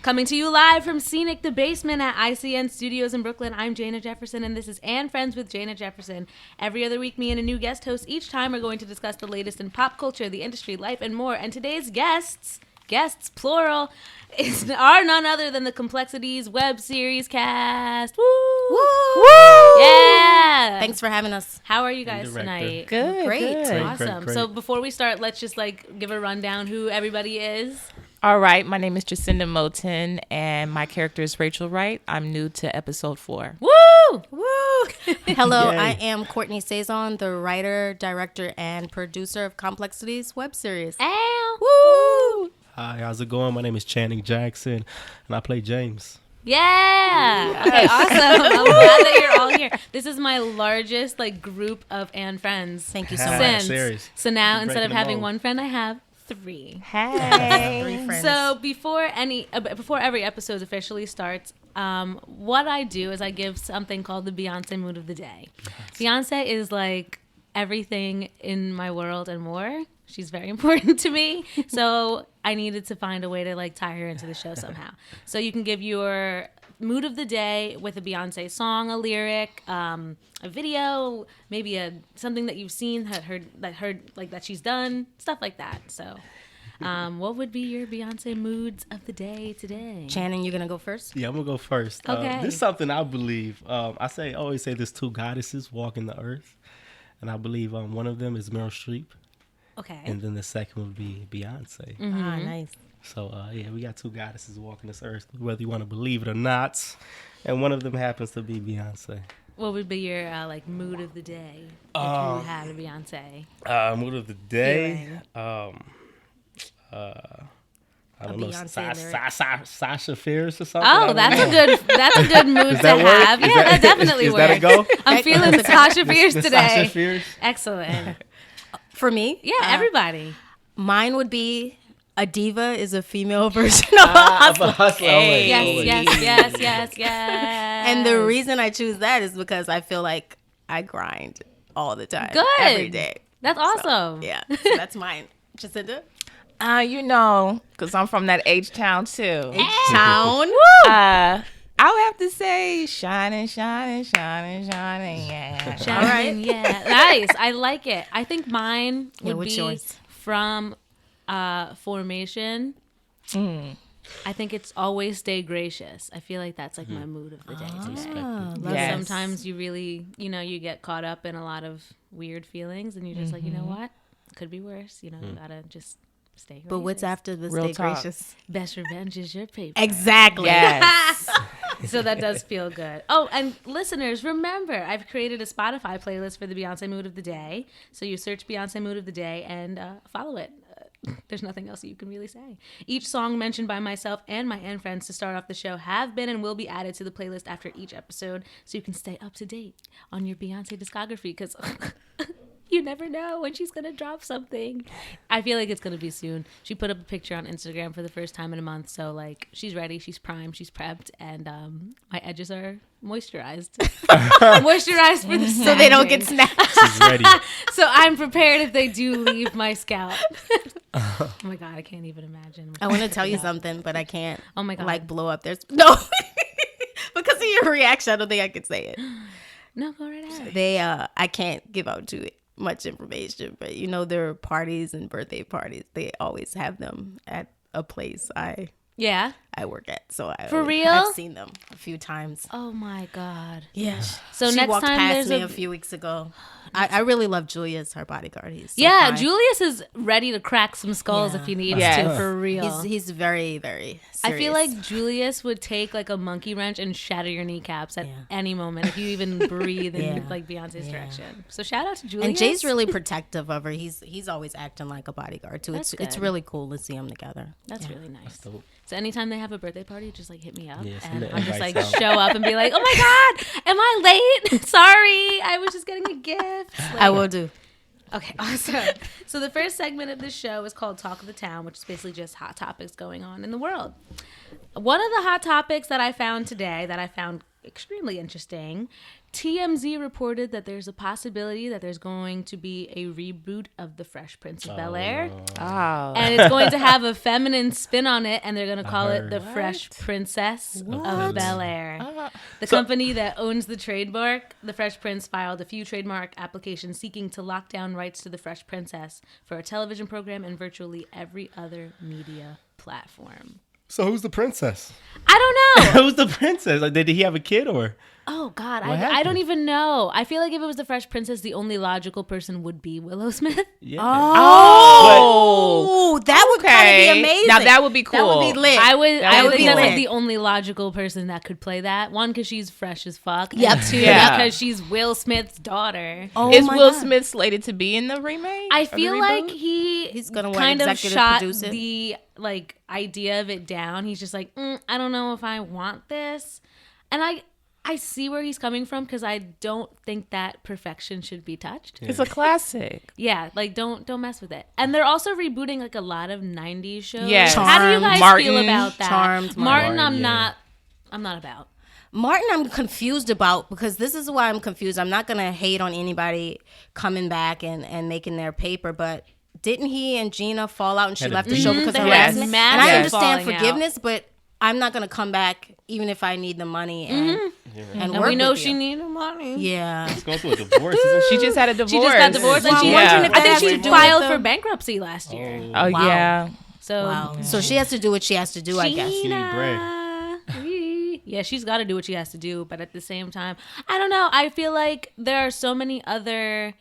Coming to you live from Scenic the Basement at ICN Studios in Brooklyn, I'm Jana Jefferson, and this is And Friends with Jana Jefferson. Every other week, me and a new guest host each time are going to discuss the latest in pop culture, the industry, life, and more. And today's guests, plural, are none other than the Complexities web series cast. Woo! Woo! Yeah! Thanks for having us. How are you guys tonight? Good. Great. Awesome. Great. So before we start, let's just give a rundown who everybody is. All right, my name is Jacinda Moten, and my character is Rachel Wright. I'm new to episode 4. Woo! Woo! Hello, Yay. I am Courtney Saison, the writer, director, and producer of Complexities web series. Ow! Woo! Hi, how's it going? My name is Channing Jackson, and I play James. Yeah. Okay, awesome. I'm glad that you're all here. This is my largest group of and friends. Thank you so Hi. much. Serious. So now You're instead of breaking the having mold. one friend, I have 3. Hey. 3 friends. So before every episode officially starts, what I do is I give something called the Beyonce mood of the day. Beyonce is everything in my world and more. She's very important to me. So I needed to find a way to tie her into the show somehow. So you can give your mood of the day with a Beyonce song, a lyric, a video, maybe something that you've seen that she's done, stuff like that. So what would be your Beyonce moods of the day today? Channing, you gonna go first? Yeah, I'm gonna go first. Okay. This is something I believe. I always say there's 2 goddesses walking the earth, and I believe one of them is Meryl Streep, Okay. and then the second would be Beyonce. Ah, nice. So yeah, we got 2 goddesses walking this earth, whether you want to believe it or not, and one of them happens to be Beyonce. What would be your mood of the day if you had a Beyonce? Mood of the day. Feeling. I don't know, Beyonce Sasha Fierce or something. Oh, that's a good mood to that work? have. Is Yeah, that- that definitely is works. that a go? I'm feeling Sasha Fierce The today. Sasha Fierce. Excellent. For me? Yeah, everybody. Mine would be a diva is a female version of a hustler. I'm a hustler. Hey. Yes. And the reason I choose that is because I feel like I grind all the time. Good. Every day. That's awesome. Yeah. So that's mine. Jacinda? Because I'm from that H-Town too. Town. I would have to say shining, yeah. All right. Yeah. Nice. I like it. I think mine Yeah, would what's be yours? from Formation. I think it's always stay gracious. I feel like that's my mood of the day today. Yes. Sometimes you really, you get caught up in a lot of weird feelings and you're just you know what? Could be worse. You gotta just stay gracious. But what's after the Real stay talk. gracious? Best revenge is your paper. Exactly. Yes. So that does feel good. Oh, and listeners, remember, I've created a Spotify playlist for the Beyonce Mood of the Day. So you search Beyonce Mood of the Day and follow it. There's nothing else you can really say. Each song mentioned by myself and my and friends to start off the show have been and will be added to the playlist after each episode so you can stay up to date on your Beyonce discography because you never know when she's going to drop something. I feel like it's going to be soon. She put up a picture on Instagram for the first time in a month. So, she's ready. She's primed. She's prepped. And my edges are moisturized. Moisturized for the So they don't get snapped. She's ready. So I'm prepared if they do leave my scalp. Oh, my God. I can't even imagine. I want to tell you something, but I can't. Oh, my God. Blow up. No. Because of your reaction, I don't think I could say it. No, go right ahead. They, I can't give out too much information, but their parties and birthday parties, they always have them at a place I work at. So I've seen them a few times. Oh, my God. Yeah. So she next walked time past there's me a few weeks ago. I really love Julius, her bodyguard. He's so yeah, fine. Julius is ready to crack some skulls if he needs Yes. to, for real. He's very, very serious. I feel like Julius would take a monkey wrench and shatter your kneecaps at any moment if you even breathe in Beyonce's direction. So shout out to Julius. And Jay's really protective of her. He's always acting like a bodyguard too. That's It's good. really cool to see them together. That's really nice. dope. So anytime they have a birthday party, just hit me up Yeah, send and the I'm just invites out. show up and be like, oh my God, am I late? Sorry, I was just getting a gift. I will do. Okay, awesome. So the first segment of this show is called Talk of the Town, which is basically just hot topics going on in the world. One of the hot topics that I found today that I found extremely interesting TMZ reported that there's a possibility that there's going to be a reboot of The Fresh Prince of Bel-Air. Oh. And it's going to have a feminine spin on it, and they're going to call it The Fresh Princess of Bel-Air. The company that owns the trademark, The Fresh Prince, filed a few trademark applications seeking to lock down rights to The Fresh Princess for a television program and virtually every other media platform. So who's the princess? I don't know. Who's the princess? Like, did he have a kid or? Oh, God. I don't even know. I feel like if it was The Fresh Princess, the only logical person would be Willow Smith. Yeah. Oh, that would kind of be amazing. Now, that would be cool. That would be lit. I think that's like lit. the only logical person that could play that. One, because she's fresh as fuck. Yep. And two, Yeah. because she's Will Smith's daughter. Oh, Is my Will God. Smith slated to be in the remake? I or the feel like reboot? he's gonna kind of executive shot produce it? the like idea of it down. He's just like, I don't know if I want this, and I see where he's coming from because I don't think that perfection should be touched. It's a classic. Yeah, like don't mess with it. And they're also rebooting like a lot of 90s shows. Yes. How do you guys Martin, feel about that? Charmed, Martin, I'm yeah. not about. Martin, I'm confused about, because this is why I'm confused. I'm not going to hate on anybody coming back and making their paper, but didn't he and Gina fall out and she Had a left the beef. show because of They had harassment? massive And I understand falling out. forgiveness, but I'm not going to come back even if I need the money and And work we know with she you. needed money. Yeah. She's going through a divorce, isn't she? She just had a divorce. She just got divorced, and Well, she, I'm wondering if I think that she has to do filed with for the- bankruptcy last year. Oh, Wow. yeah. So Wow. So she has to do what she has to do, I guess. She need bread. Yeah, she's got to do what she has to do, but at the same time, I don't know. I feel like there are so many other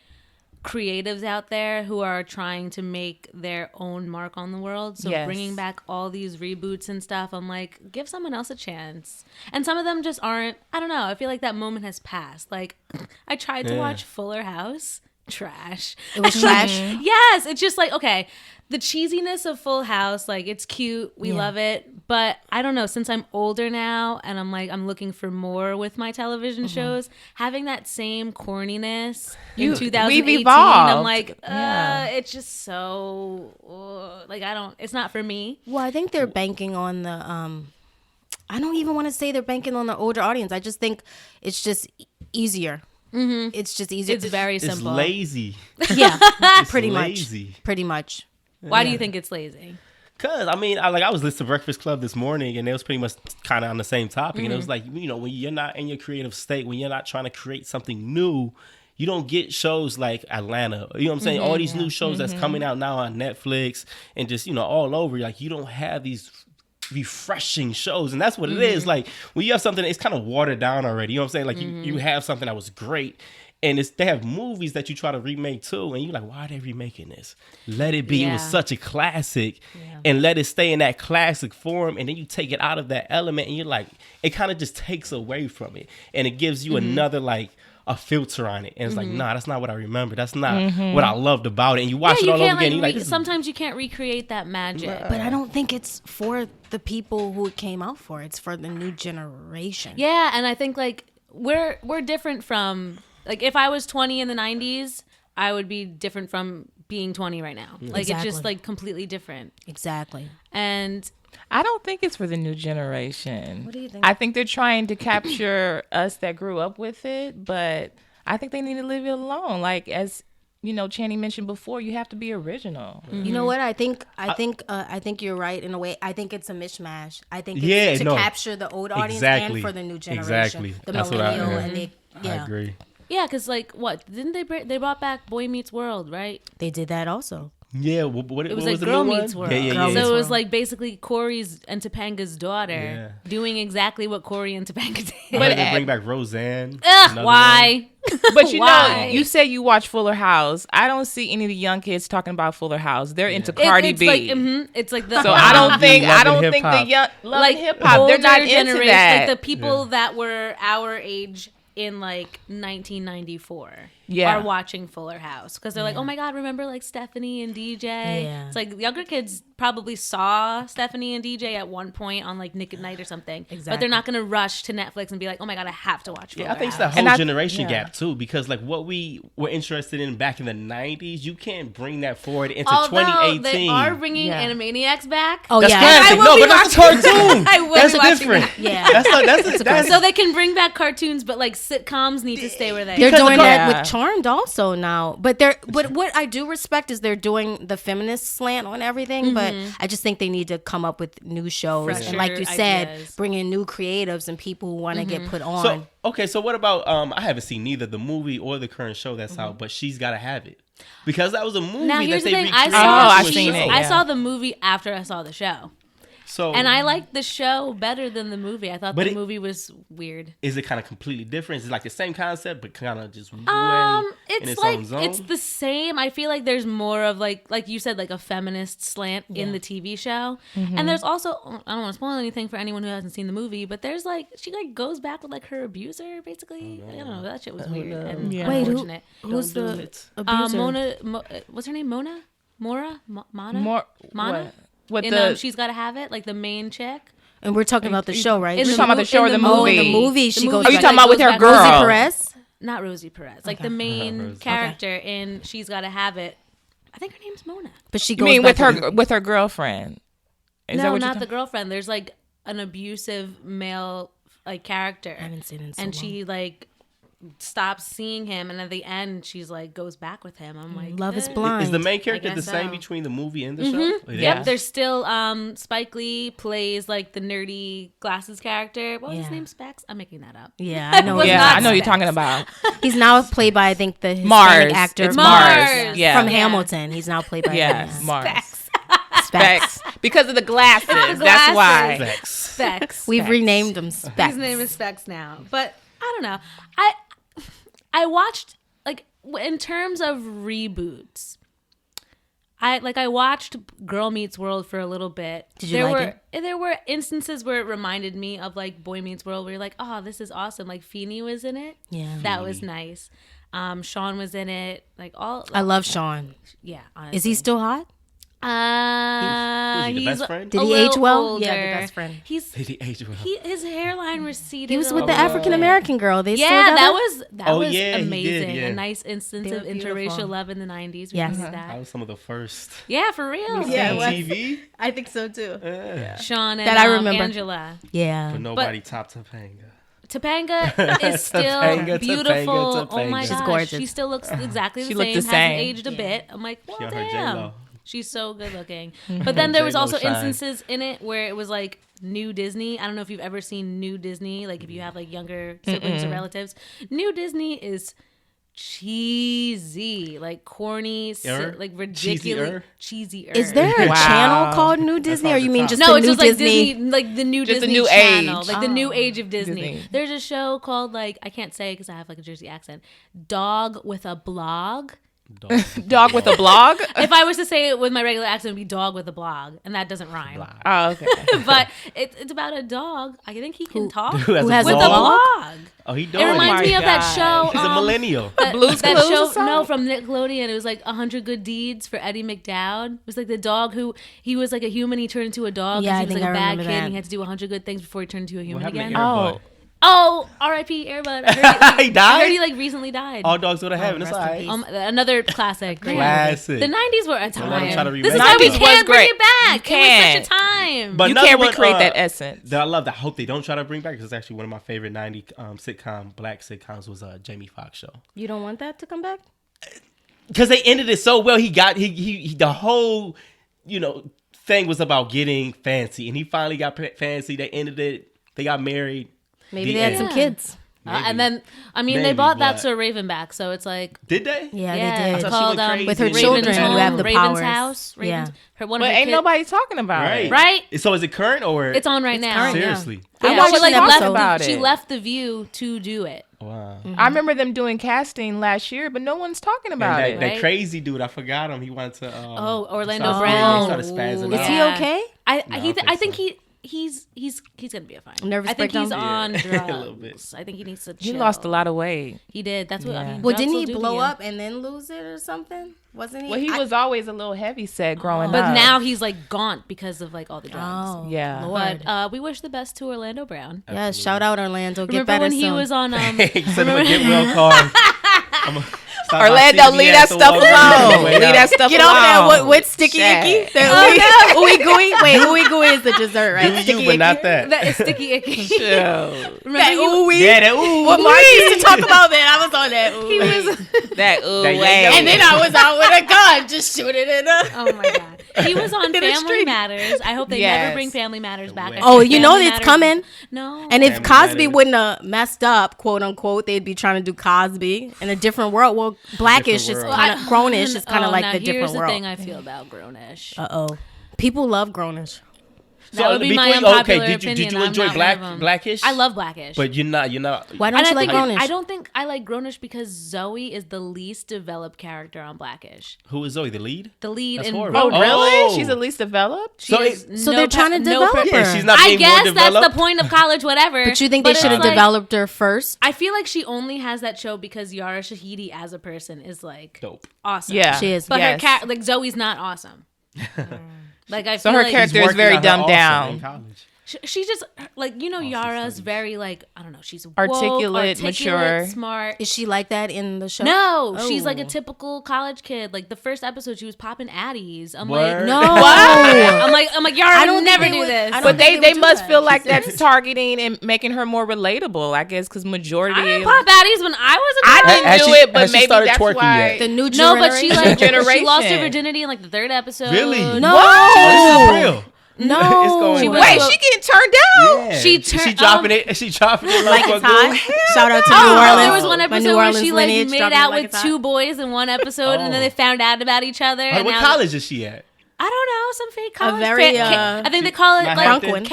creatives out there who are trying to make their own mark on the world. So Yes. bringing back all these reboots and stuff, I'm like, give someone else a chance. And some of them just aren't. I don't know. I feel like that moment has passed. Like, I tried to watch Fuller House. Trash. It was trash. Yes, it's just like, okay, the cheesiness of Full House, like, it's cute, we love it, but I don't know, since I'm older now and I'm looking for more with my television shows, having that same corniness in 2018, we've evolved. I'm like, Yeah. it's just so like, it's not for me. Well, I think they're banking on the I don't even want to say they're banking on the older audience. I just think it's just easier. Mm-hmm. It's just easier. It's very It's simple. lazy. Yeah, It's pretty lazy. much. Pretty much. Why do you think it's lazy? Cause I mean, I was listening to Breakfast Club this morning, and it was pretty much kind of on the same topic. And it was like, when you're not in your creative state, when you're not trying to create something new, you don't get shows like Atlanta. You know what I'm saying? All these new shows that's coming out now on Netflix and just all over. Like, you don't have these refreshing shows, and that's what it is. Like, when you have something that's kind of watered down already, you know what I'm saying? Like, you have something that was great. And they have movies that you try to remake too, and you're like, why are they remaking this? Let it be. It was such a classic, and let it stay in that classic form. And then you take it out of that element, and you're like, it kind of just takes away from it, and it gives you another like a filter on it. And it's like, nah, that's not what I remember. That's not what I loved about it. And you watch it all over again. And you're like, sometimes you can't recreate that magic. But I don't think it's for the people who it came out for. It's for the new generation. Yeah, and I think like we're different from, like, if I was 20 in the 90s, I would be different from being 20 right now. Like, it's just like completely different. Exactly. And I don't think it's for the new generation. What do you think? I think they're trying to capture us that grew up with it, but I think they need to leave it alone. Like, as Channing mentioned before, you have to be original. You know what? I think you're right in a way. I think it's a mishmash. I think it's to capture the old audience and for the new generation. Exactly. The That's millennial what I and they. Yeah. I agree. yeah, because like what didn't they brought back Boy Meets World, right? They did that also. Yeah, what It was what like the Girl new Meets one? World. Yeah. So it was World. like basically Corey's and Topanga's daughter doing exactly what Corey and Topanga did. But they bring back Roseanne. Why? But Why? you say you watch Fuller House. I don't see any of the young kids talking about Fuller House. They're into Cardi it's B. Like, it's like the So I don't think the hip-hop. young love like hip hop. They're not older into generation, that. like the people that were our age in like 1994. are watching Fuller House because they're like, oh my God, remember like Stephanie and DJ? Yeah. It's like younger kids probably saw Stephanie and DJ at one point on like Nick at Night or something. Exactly. But they're not going to rush to Netflix and be like, oh my God, I have to watch Fuller House. I think it's the whole generation gap too, because like what we were interested in back in the 90s, you can't bring that forward into 2018. They are bringing Animaniacs back. Oh, that's classic. No, but that's a cartoon. That's different. That. Yeah. That's so they can bring back cartoons, but like sitcoms need to stay where they are. They're doing that with Charmed also now. But what I do respect is they're doing the feminist slant on everything, but I just think they need to come up with new shows. Fresher and like you said, bring in new creatives and people who want to get put on. So what about, I haven't seen neither the movie or the current show that's out, but She's Gotta Have It. Because that was a movie that they recreated. I saw the movie after I saw the show. And I liked the show better than the movie. I thought the movie was weird. Is it kind of completely different? Is it like the same concept, but kind of just way in its own zone? It's the same. I feel like there's more of like you said, like a feminist slant in the TV show. And there's also, I don't want to spoil anything for anyone who hasn't seen the movie, but there's like, she like goes back with like her abuser, basically. I don't know. That shit was weird and unfortunate. Who's the abuser? What's her name? Mona? Mora? Mana? What? She's Gotta Have It, like the main chick. And we're talking about the show, right? You're talking about the show or the movie? The movie. She goes. Are you talking about with her girl? Rosie Perez? Not Rosie Perez. Like the main character in She's Gotta Have It. I think her name's Mona. But she goes with her girlfriend. No, not the girlfriend. There's like an abusive male like character. I haven't seen it in so and long. she like stops seeing him, and at the end she's like goes back with him. I'm like, Love is Blind. Is the main character the same between the movie and the show? Yep, there's still Spike Lee plays like the nerdy glasses character. What was his name? Specs? I'm making that up. Yeah, I know. I know what you're talking about. He's now played by, I think, the Hispanic actor it's Mars. From Hamilton. He's now played by Mars. Specs. Because of the glasses. That's why. Specs. We've renamed him Specs. His name is Specs now. But I don't know. I watched, like, in terms of reboots, I watched Girl Meets World for a little bit. Did you like it? There were instances where it reminded me of like Boy Meets World, where you're like, oh, this is awesome. Like Feeney was in it. Yeah, that was nice. Sean was in it. Like I love Sean. Yeah, honestly. Is he still hot? He's the best friend? Did he age well? Older. Yeah, the best friend. Did he age well? His hairline receded. He was with the African American girl. That was amazing. He did, a nice instance of interracial love in the 90s. Yes, that was some of the first. Yeah, for real. Yeah, TV. I think so too. Sean and that I remember. Angela. Yeah, but nobody topped Topanga. Topanga is still beautiful. Oh my gosh, gorgeous. She still looks exactly the same. Hasn't aged a bit. I'm like, well, damn. She's so good looking. But then there was also instances in it where it was like New Disney. I don't know if you've ever seen New Disney. Like if you have like younger siblings or relatives. New Disney is cheesy, like corny, like ridiculous, cheesy. Is there a channel called New Disney, or you mean just no? It's New just like Disney, like the new just Disney the new channel, age. like the new age of Disney. There's a show called like I can't say because I have like a Jersey accent. Dog with a Blog. Dog with a blog? If I was to say it with my regular accent, it would be dog with a blog, and that doesn't rhyme. Oh, okay. But it's about a dog. I think he can talk. Who has a blog? Oh, he does. It reminds me of that show. He's a millennial. Blue's that Clues show, from Nickelodeon. It was like 100 Good Deeds for Eddie McDowd. It was like the dog who he was like a human. He turned into a dog. Yeah, he was like a bad kid. That. And he had to do 100 good things before he turned into a human again. Oh, R.I.P. Airbud. I heard he died? I heard he like recently died. All dogs go to heaven. It's all right. Another classic. Classic. The 90s were a time. This is why we can't bring great. it back. It was such a time. But you can't recreate that essence. That I love. That I hope they don't try to bring back because it's actually one of my favorite 90s black sitcoms was Jamie Foxx show. You don't want that to come back? Because they ended it so well. He the whole thing was about getting fancy, and he finally got fancy. They ended it. They got married. Maybe they had some kids. And then, they bought That's So Raven back, so it's like... Did they? Yeah, they did. It's called, with her children who have the Raven's powers. House. But ain't nobody talking about it. Right? So is it current or... It's on right now. Seriously? She left The View to do it. Wow. I remember them doing casting last year, but no one's talking about it. That crazy dude, I forgot him. He went to... Orlando Brown. He started spazzing out. Is he okay? I think he... he's gonna be fine. Nervous I think breakdown? he's on drugs. A little bit. I think he needs to chill. He lost a lot of weight. He did. That's what. I mean, Well, drugs didn't will he do to blow you. up and then lose it or something? Wasn't he? Well, he was always a little heavy set growing But up. now he's like gaunt because of like all the drugs. Oh, Yeah. Lord. But we wish the best to Orlando Brown. Yeah, shout out Orlando. Get Remember better when he soon. was on Send him a get well card. Orlando, leave that stuff alone. Leave that stuff Get alone. off that. What sticky icky? Ooey gooey. Wait, ooey gooey is the dessert, right? Do Sticky you, but icky. not that. That is sticky icky. Remember That ooey. Yeah, that ooh. What Mark used to talk about that. I was on that ooey. He was. That ooh That way. yo-yo. And then I was out with a gun, just shooting it up. Oh my god. He was on In the Family street. Matters. I hope they Yes. never bring Family Matters back. I Oh, think you know Family it's Matters- coming. No. And if Family Cosby Matters. wouldn't have messed up, quote unquote, they'd be trying to do Cosby in a different world. Well, Blackish is world. kind of grownish is kind of like now the different here's the world. thing I feel about grownish. Uh-oh. People love grownish. That would be my before unpopular did you opinion. enjoy I'm not one of them. Blackish? I love Blackish. But you're not. Why don't And you like grownish? I don't think I like Grownish because Zoe is the least developed character on Blackish. Who is Zoe? The lead? The lead That's in horrible. Oh, Grownish. really? Oh. She's the least developed? She So has So no they're trying to develop her. Yeah, she's not I being more guess that's developed. the point of college, whatever. But you think they it's should have like- developed her first? I feel like she only has that show because Yara Shahidi as a person is like Dope. awesome. Yeah. She is. But Yes. her like Zoe's not awesome. Like I So feel her like character is Working very on her dumbed also down. in college. She's just like Yara's very like I don't know. She's woke, Articulate, mature. smart. Is she like that in the show? No, she's like a Oh. typical college kid. Like the first episode, she was popping addies. I'm Word. like, No. I'm like, Yara, I I don't don't think never they do would- this. I don't But think they would do must that. feel like that's targeting and making her more relatable, I guess, because majority I didn't of... pop baddies when I was a I girl. didn't Has do she- it, but has she maybe started that's twerking why... yet? The new No, but she like Generation. she lost her virginity in like the third episode. Really? No. Oh, this is real. No. It's going She on. was- Wait, she getting turned down? Yeah. She Is she turned- dropping it. Is she dropping it Like it's hot. Shout out to New Oh, Orleans. there was one My episode New where Orleans she like lineage made dropping it out like with it's two hot. boys in one episode, and then they found out about each other. And What now- college is she at? I don't know, some fake college. very, I think they call it Manhattan? like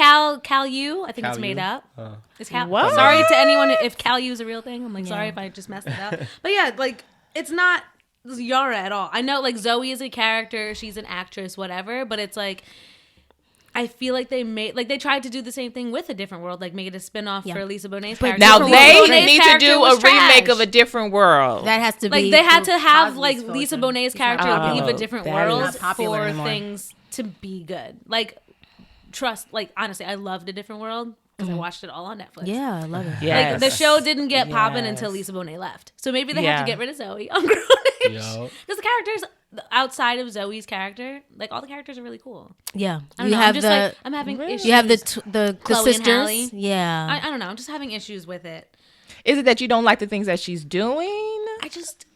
Cal U. I think it's Cal made U? up. Oh. It's Cal. What? Sorry to anyone if Cal U is a real thing. I'm like, sorry if I just messed it up. But yeah, like it's not Yara at all. I know like Zoe is a character, she's an actress, whatever. But it's like I feel like they tried to do the same thing with A Different World, like make it a spin-off for Lisa Bonet's character. Now But they Lisa Bonet's need to character do was a remake trash. of A Different World. That has to be. Like they had to have Cosby's like filter. Lisa Bonet's character Oh, leave A Different that World is not popular for anymore. things to be good. Like trust, like honestly, I loved A Different World because I watched it all on Netflix. Yeah, I love it. Yes. Like the show didn't get popping Yes. until Lisa Bonet left. So maybe they had Yeah. to get rid of Zoe on Grownish. Yo. Because the characters outside of Zoe's character, like all the characters are really cool. Yeah, I don't you know. have I'm just the like I'm having issues. you have the Chloe and sisters. Halle. Yeah, I don't know. I'm just having issues with it. Is it that you don't like the things that she's doing? I just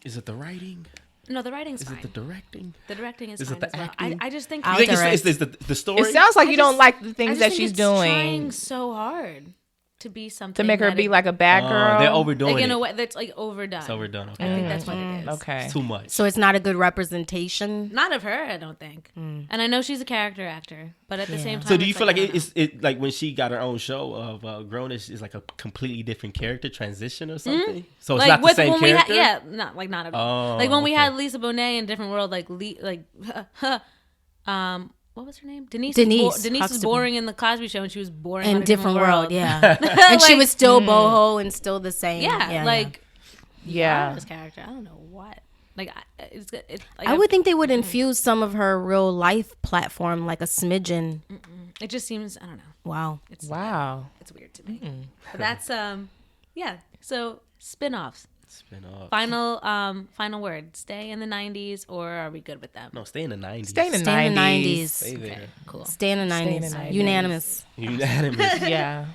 Is it the writing? no. The writing's Is fine. it the directing? The directing is Is it fine the as well. acting? I just think I'll You think direct. it's the story? It sounds like you don't just- like the I things just that think she's it's doing trying so hard to be something to make her that be it- like a bad girl. They're overdoing like in it. a way that's like overdone. It's overdone. Okay. I think that's what it is. Okay. It's too much. so it's not a good representation. Not of her, I don't think. And I know she's a character actor, but at the same time. So do you it's feel like I don't know. it like when she got her own show of Grownish is like a completely different character transition or something? So it's not the same when character? we had, not at all. Oh, Like when we okay. had Lisa Bonet in Different World, what was her name? Denise. Denise Denise was Huxtable. boring in the Cosby Show, and she was boring on In A different world, yeah. Like- And she was still boho and still the same. Yeah, like Yeah. this character. I don't know what. Like it's like, I would think they would infuse some of her real life platform, like a smidgen. It just seems I don't know. Wow. Wow. It's weird to me. But that's yeah. So spin-offs. Spin off. Final word. Stay in the 90s or are we good with them? No, stay in the 90s. Stay in the Stay in the 90s. 90s. Stay there. Cool. Stay in the 90s. in the 90s. Unanimous. Unanimous. Yeah.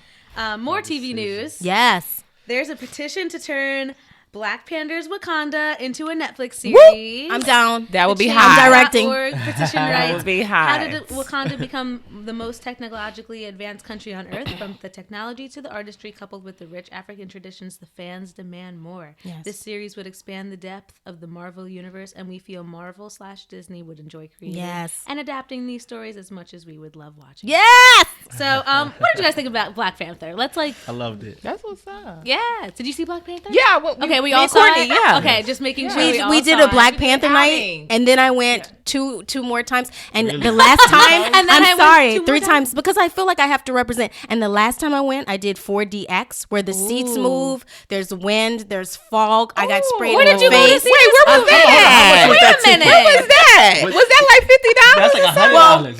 More TV news. Yes. There's a petition to turn Black Panther's Wakanda into a Netflix series. I'm down. That would be Change.org hot. directing. Petition That writes, would be how hot. did Wakanda become the most technologically advanced country on Earth? From the technology to the artistry, coupled with the rich African traditions, the fans demand more. Yes. This series would expand the depth of the Marvel universe, and we feel Marvel/Disney would enjoy creating Yes. and adapting these stories as much as we would love watching. Yes. So, what did you guys think about Black Panther? Let's I loved it. That's what's up. yeah. Did you see Black Panther? Yeah. Okay, we all saw Courtney, it? yeah. Okay, just making sure we did a Black Panther night, and then I went two more times, and the last time, and then I'm sorry, 3 times because I feel like I have to represent. And the last time I went, I did 4DX, where the seats move. There's wind, there's fog. I got sprayed in the face. Where did you go to see? Wait, where was that? Wait a minute. What was that? Was that like $50? That's like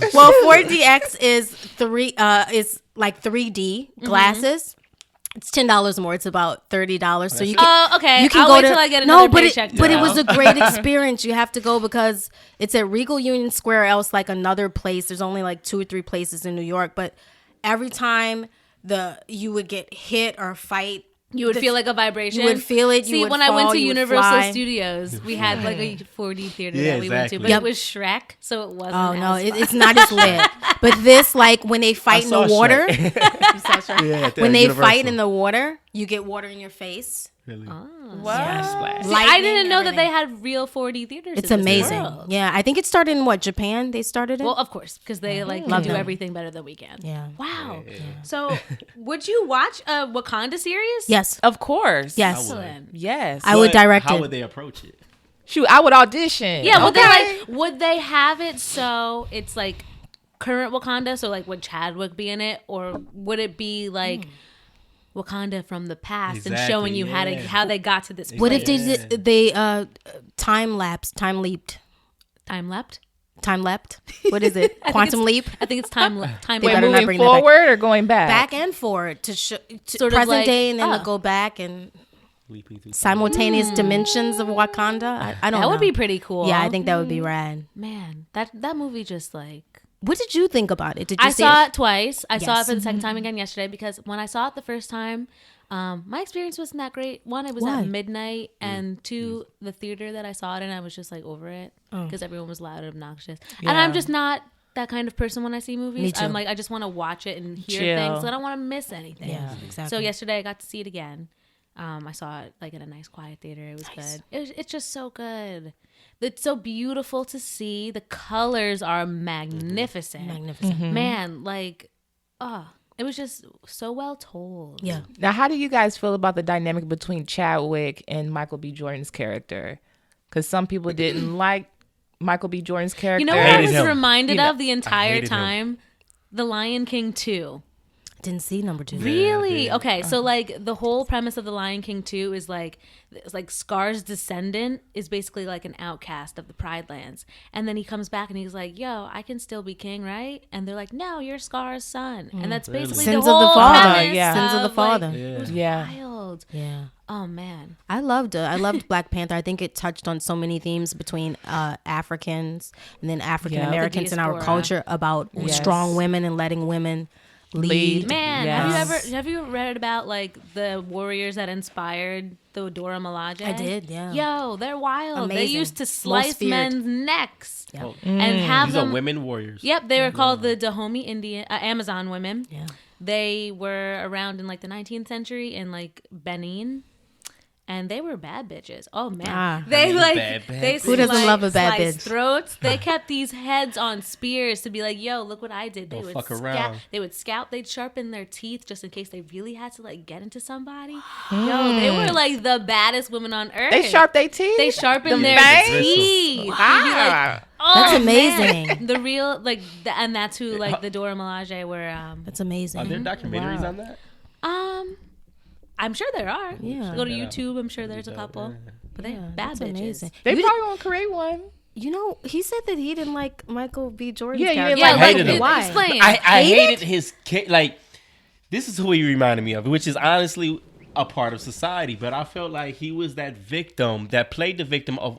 $100. Well, 4DX is like 3D glasses. It's $10 more. It's about $30. So you can. Oh, okay. You can I'll go wait to, till I get another paycheck. But it was a great experience. You have to go because it's at Regal Union Square. Or else like another place. There's only like 2 or 3 places in New York. But every time you would get hit or fight, you would feel like a vibration. You would feel it. See, when I went to Universal Studios, we had like a 4D theater that we went to, but it was Shrek, so it wasn't. Oh no, it's not as lit. But this, like when they fight in the water, you saw Shrek? When they fight in the water, you get water in your face. Really? Oh. What? Yeah. See, I didn't know that they had real 4D theaters. It's in amazing. World. Yeah, I think it started in Japan. They started it. Well, of course, because they can do everything better than we can. Yeah. Wow. Yeah. So, would you watch a Wakanda series? Yes. Of course. Yes. Excellent. Yes. I would direct it. How would they approach it? Shoot, I would audition. Yeah. Would they have it so it's like current Wakanda? So like, would Chadwick be in it, or would it be like? Wakanda from the past and showing you how they got to this place. What if they time leaped? What is it? Quantum leap? I think it's time leap. Wait, moving forward or going back? Back and forward to sort of present like, day, and then to go back and simultaneous dimensions of Wakanda. I don't know. That would be pretty cool. Yeah, I think that would be rad. Man, that movie just like. What did you think about it? Did you see saw it twice. I saw it for the second time again yesterday because when I saw it the first time, my experience wasn't that great. One, it was at midnight, and 2, the theater that I saw it in, I was just like over it because everyone was loud and obnoxious. Yeah. And I'm just not that kind of person when I see movies. I'm like, I just want to watch it and hear things. So I don't want to miss anything. Yeah, exactly. So yesterday I got to see it again. I saw it like in a nice quiet theater. It was good. It's just so good. It's so beautiful to see. The colors are magnificent. Man, like, it was just so well told. Yeah. Now, how do you guys feel about the dynamic between Chadwick and Michael B. Jordan's character? Because some people didn't like Michael B. Jordan's character. You know what I was reminded of the entire time? The Lion King 2. Didn't see number 2. Really? Okay, so like the whole premise of The Lion King 2 is like Scar's descendant is basically like an outcast of the Pride Lands. And then he comes back and he's like, yo, I can still be king, right? And they're like, no, you're Scar's son. And that's basically Sins the whole of the father. premise. Yeah. Sins of the father. Like, it was wild. Yeah. Oh man. I loved Black Panther. I think it touched on so many themes between Africans and then African Americans in our culture about strong women and letting women lead. Man, have you read about like the warriors that inspired the Dora Milaje? I did, yeah. Yo, they're wild. Amazing. They used to slice men's necks and have These them. are women warriors. Yep, they were called the Dahomey Indian Amazon women. Yeah, they were around in like the 19th century in like Benin. And they were bad bitches. Oh man, they who doesn't love a bad bitch? Throats. They kept these heads on spears to be like, "Yo, look what I did." They would fuck around. They would scout. They'd sharpen their teeth just in case they really had to like get into somebody. Yo, they were like the baddest women on earth. They sharp their teeth. They sharpened their teeth. Wow. That's amazing. Man. The real and that's who like the Dora Milaje were. That's amazing. Are there documentaries on that? I'm sure there are. Yeah. Go to YouTube. I'm sure there's a couple. But they bad bitches. Amazing. They probably gonna create one. You know, he said that he didn't like Michael B. Jordan's character. character. I hated him. Why? Explain. I hated his like. This is who he reminded me of, which is honestly a part of society. But I felt like he was that victim that played the victim of,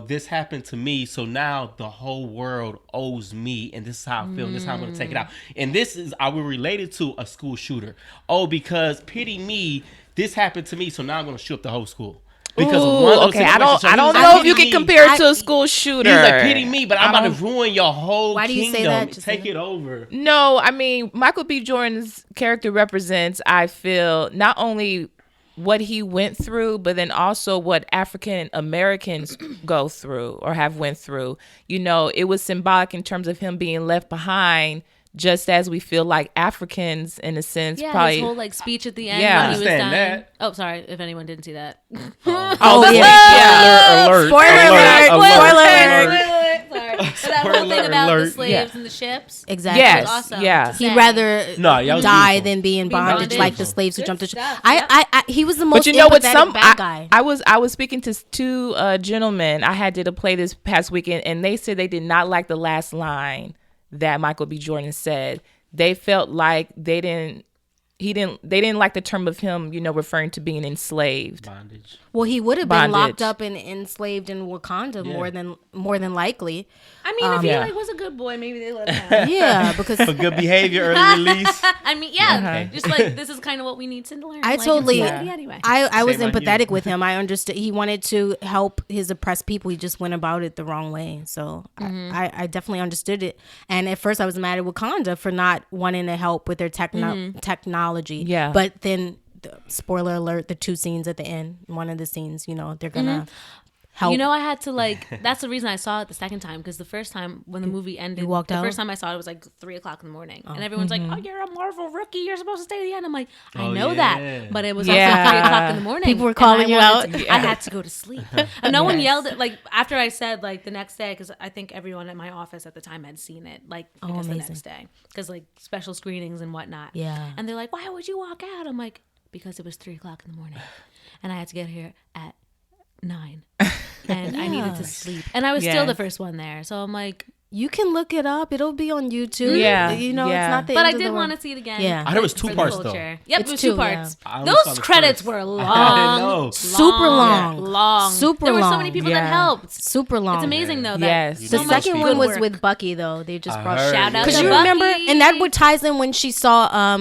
this happened to me, so now the whole world owes me, and this is how I feel, and this is how I'm going to take it out. And this is, I will relate it to a school shooter. Oh, because pity me, this happened to me, so now I'm going to shoot up the whole school. Because I don't know if you can compare it to a school shooter. He's like, pity me, but I'm about to ruin your whole Why do you kingdom. say that? Take it over. No, I mean, Michael B. Jordan's character represents, I feel, not only what he went through, but then also what African Americans go through or have went through. You know, it was symbolic in terms of him being left behind just as we feel like Africans, in a sense, probably. His whole like speech at the end. Yeah. When he was Understand dying. that. Oh, sorry if anyone didn't see that. Oh yeah. Alert! Spoiler alert. Sorry. But that whole thing about the slaves and the ships. Exactly. Yes. Awesome. Yeah. He'd rather die than be in bondage bondage. like the slaves who jumped the ship. stuff, He was the most But you know what? bad guy. I was speaking to two gentlemen. I did a play this past weekend, and they said they did not like the last line that Michael B. Jordan said. They felt like they didn't like the term of him, referring to being enslaved. Bondage. Well, he would have been locked up and enslaved in Wakanda more than likely. I mean, if he like was a good boy, maybe they let him out. Yeah, because For good behavior, early release. I mean, just like this is kind of what we need to learn. I like, totally. in society anyway. I was Shame on empathetic you. with him. I understood he wanted to help his oppressed people. He just went about it the wrong way. So I definitely understood it. And at first, I was mad at Wakanda for not wanting to help with their technology. Yeah, but then. Spoiler alert, the two scenes at the end, one of the scenes, they're gonna help. I had to that's the reason I saw it the second time, because the first time when the movie ended, the first time I saw it was like 3:00 in the morning, and everyone's like, "Oh, you're a Marvel rookie. You're supposed to stay to the end." I'm like, I know that, but it was also 3:00 in the morning. People were calling you out. I had to go to sleep, and no one yelled at after I said the next day, because I think everyone at my office at the time had seen it I guess the next day, because special screenings and whatnot. Yeah, and they're like, "Why would you walk out?" I'm like, because it was 3:00 in the morning, and I had to get here at 9, and I needed to sleep, and I was still the first one there. So I'm like, you can look it up; it'll be on YouTube. Yeah, it's not the. But end I of did the want world. to see it again. Yeah, There was 2 parts though. Yep, It's it was 2, 2 parts. I only saw Those the credits first. were I long, know. Super long. long, Super There were so long. many people that helped. Super long. It's amazing though. Yes. That The so much second good one was work. with Bucky though. They just brought Shout out because to you Bucky. remember, and that would ties in when she saw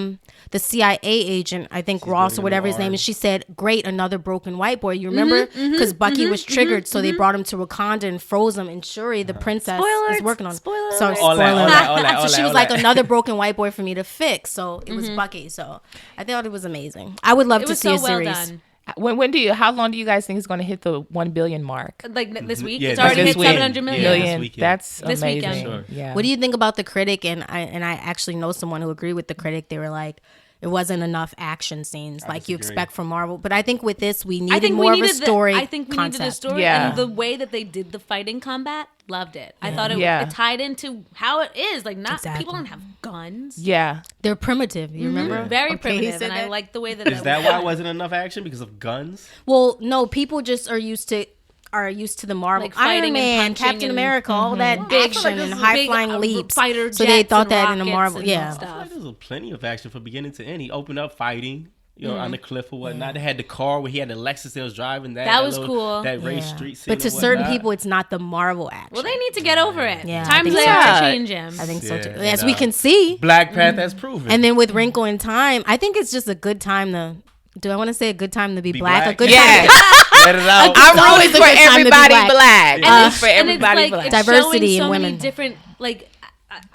the CIA agent, I think Ross or whatever his name is. She said, "Great, another broken white boy." You remember? Because Bucky was triggered, so they brought him to Wakanda and froze him. And Shuri, the princess, is working on. Spoiler Sorry, alert. spoiler. So she was like another broken white boy for me to fix. So it was Bucky. So I thought it was amazing. I would love It to was see so a series. well done. How long do you guys think it's going to hit the 1 billion mark? This week, Yeah, it's already this hit week. 700 million. Yeah, Million. this weekend. That's This amazing. weekend. Sure. Yeah. What do you think about the critic? And I actually know someone who agreed with the critic. They were like, it wasn't enough action scenes like you expect from Marvel. But I think with this, we needed more of a story. I think we needed a story, and the way that they did the fighting combat, loved it. I thought it tied into how it is. People don't have guns. Yeah. They're primitive. You remember? Very Okay, primitive, you and said I that? like the way that. Is that why it wasn't enough action because of guns? Well, no, people just are used to the Marvel, Like fighting Iron and Man, punching Captain and- America, all that I feel like action this and is high big, flying leaps. fighter So they jets thought and that in the rockets Marvel, and yeah. stuff. I feel like there was plenty of action from beginning to end. He opened up fighting, on the cliff or whatnot. They had the car where he had the Lexus that was driving that. That was cool. That race street scene. But to and certain whatnot. people, it's not the Marvel action. Well, they need to get over it. Yeah, I Times think they so. have to change him. I think so too. Yeah, As we can see, Black Panther has proven. and then with Wrinkle in Time, I think it's just a good time to. Do I want to say a good time to be black? black? A good Yeah. time. Let it out. I'm always rooting a for good time to be everybody black. black. For And everybody it's black. it's Diversity showing so in many women. different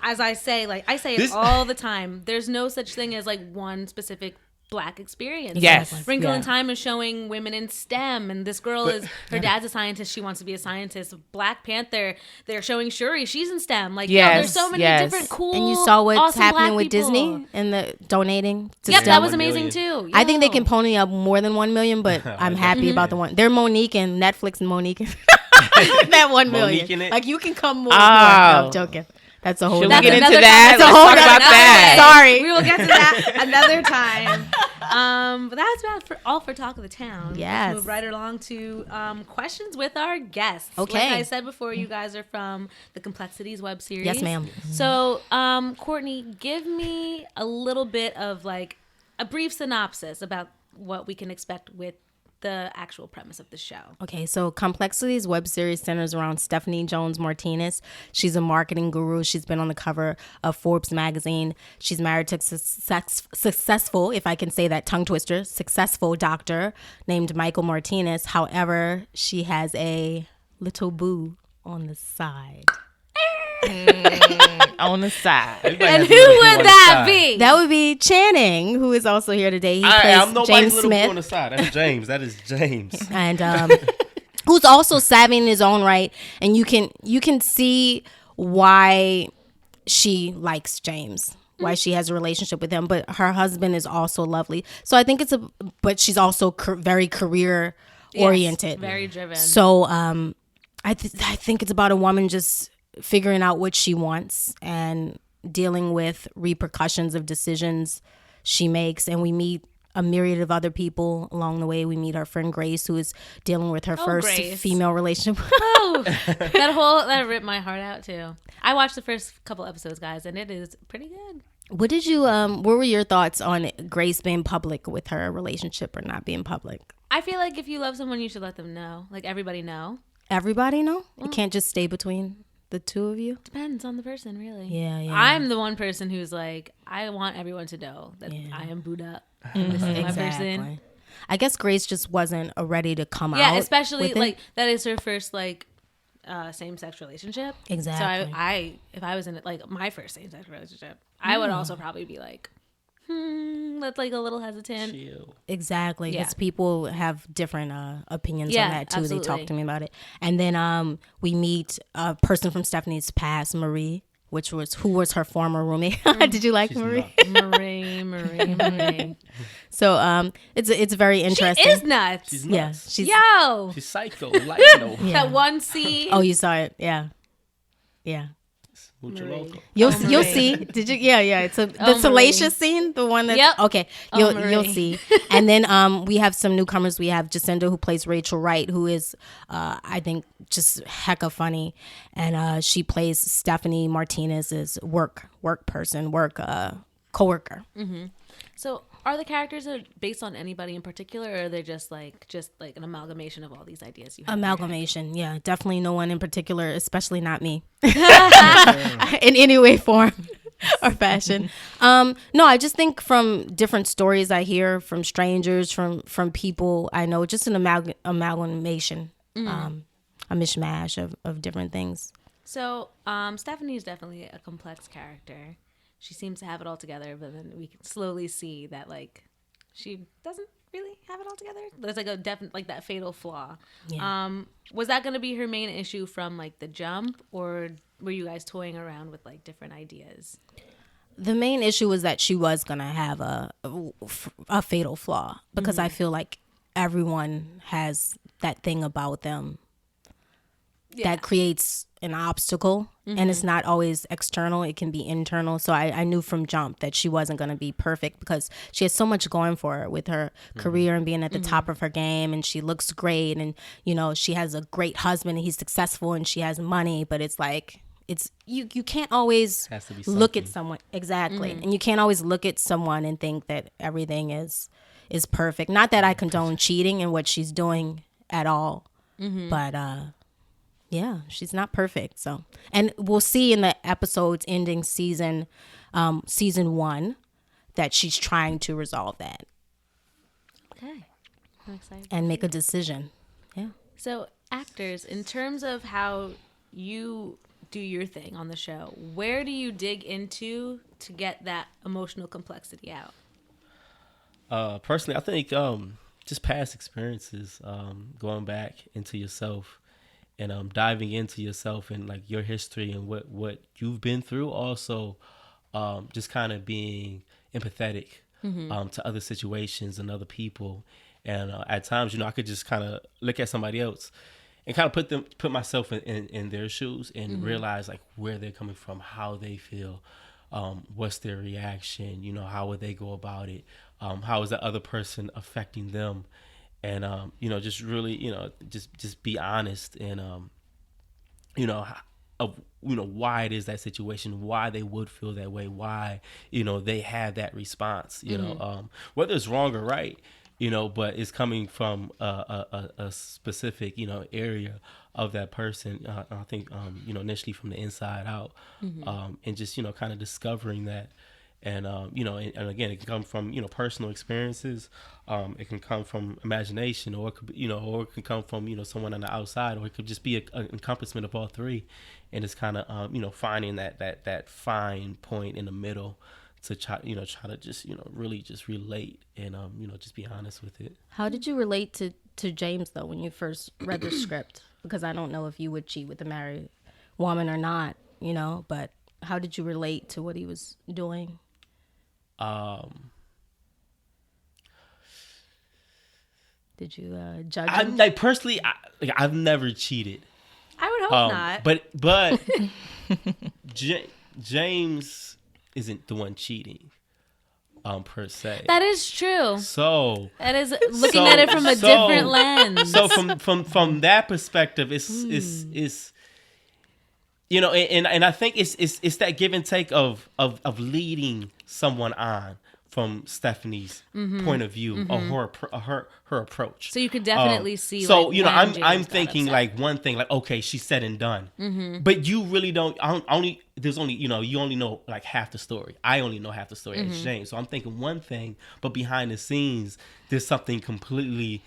as I say it This- all the time. There's no such thing as one specific black experience. Yes. Wrinkle in Yeah. Time is showing women in STEM, and this girl is her dad's a scientist. She wants to be a scientist. Black Panther, they're showing Shuri. She's in STEM. There's so many different cool. And you saw what's awesome happening black with people. Disney and the donating to Yep, STEM. that was 1 amazing million. too. I think they Yo. can pony up more than 1 million, but I'm happy about the one. They're Monique and Netflix and Monique. That 1 million. Monique in it? Like you can come more. Oh. No, I'm joking. That's a whole. Should we That's get into another that? topic. That's a Let's whole talk about nother- that. Sorry. We will get to that another time. But that's about all for Talk of the Town. Yes. Let's move right along to questions with our guests. Okay. Like I said before, you guys are from the Complexities web series. Yes, ma'am. So, Courtney, give me a little bit of a brief synopsis about what we can expect with the actual premise of the show. Okay, so Complexities web series centers around Stephanie Jones Martinez. She's a marketing guru. She's been on the cover of Forbes magazine. She's married to a successful, if I can say that tongue twister, successful doctor named Michael Martinez. However, she has a little boo on the side. On the side. Everybody And has who a little boo would on the that side. be? That would be Channing, who is also here today. He I'm plays nobody's James little boo on Smith. the side. That's James. That is James. And who's also savvy in his own right, and you can see why she likes James, why she has a relationship with him, but her husband is also lovely. So I think but she's also very career oriented, yes, very driven. So I think it's about a woman just figuring out what she wants and dealing with repercussions of decisions she makes. And we meet a myriad of other people along the way. We meet our friend Grace, who is dealing with her first female relationship. That ripped my heart out too. I watched the first couple episodes, guys, and it is pretty good. What were your thoughts on Grace being public with her relationship or not being public? I feel like if you love someone, you should let them know. Like, everybody know. Everybody know? It can't just stay between the two of you? Depends on the person, really. Yeah. I'm the one person who's like, I want everyone to know that I am booed up. This is my person. I guess Grace just wasn't ready to come out. Yeah, especially like that is her first like same-sex relationship. Exactly. So if I was in it, like my first same-sex relationship, I would also probably be like, that's like a little hesitant. Chill. Exactly, because people have different opinions on that too. Absolutely. They talk to me about it, and then we meet a person from Stephanie's past, Marie, who was her former roommate. Did you like Marie? Marie. So it's very interesting. She is nuts. She's nuts. Yeah, She's psycho. Like, you know. That one scene. Oh, you saw it? Yeah. You'll see. Did you? Yeah. It's the salacious scene, the one that. Yep. Okay. You'll see. And then we have some newcomers. We have Jacinda, who plays Rachel Wright, who is I think just hecka funny, and she plays Stephanie Martinez's work coworker. Mm-hmm. So are the characters based on anybody in particular, or are they just like an amalgamation of all these ideas you have? Amalgamation, yeah. Definitely no one in particular, especially not me. In any way, form, or fashion. No, I just think from different stories I hear from strangers, from people I know, just an amalgamation, a mishmash of different things. So Stephanie is definitely a complex character. She seems to have it all together, but then we can slowly see that like she doesn't really have it all together. There's like a definite like that fatal flaw. Yeah. Was that going to be her main issue from like the jump, or were you guys toying around with like different ideas? The main issue was that she was going to have a fatal flaw, because I feel like everyone has that thing about them that creates an obstacle, and it's not always external, it can be internal. So I knew from jump that she wasn't going to be perfect, because she has so much going for her with her career and being at the top of her game, and she looks great, and you know, she has a great husband and he's successful and she has money, but it's like you can't always look at someone and you can't always look at someone and think that everything is perfect. Not that I condone cheating and what she's doing at all, but yeah, she's not perfect. So, and we'll see in the episodes ending season 1 that she's trying to resolve that. Okay, I'm excited. And make a decision. Yeah. So, actors, in terms of how you do your thing on the show, where do you dig into to get that emotional complexity out? Personally, I think just past experiences, going back into yourself. And diving into yourself and like your history and what you've been through. Also, just kind of being empathetic to other situations and other people. And at times, you know, I could just kind of look at somebody else and kind of put myself in their shoes and realize like where they're coming from, how they feel, what's their reaction, you know, how would they go about it, how is the other person affecting them. And, you know, just really, you know, just be honest and, you know, why it is that situation, why they would feel that way, why, you know, they have that response, you know, whether it's wrong or right, you know, but it's coming from a specific, you know, area of that person. I think, you know, initially from the inside out, and just, you know, kind of discovering that. And, you know, and again, it can come from, you know, personal experiences. It can come from imagination, or it could be, you know, or it can come from, you know, someone on the outside, or it could just be an encompassment of all three. And it's kind of, you know, finding that fine point in the middle to try to just, you know, really just relate and, you know, just be honest with it. How did you relate to James, though, when you first read the script? Because I don't know if you would cheat with a married woman or not, you know, but how did you relate to what he was doing? Did you judge him? Like personally, I've never cheated. I would hope not. But James isn't the one cheating. Per se. That is true. So that is looking at it from a different lens. So from that perspective, it's you know, and I think it's that give and take of leading someone on from Stephanie's point of view or her approach. So you could definitely see. So you know, I'm thinking like one thing, like okay, she's said and done, but you really don't. There's only you only know like half the story. I only know half the story as James. So I'm thinking one thing, but behind the scenes, there's something completely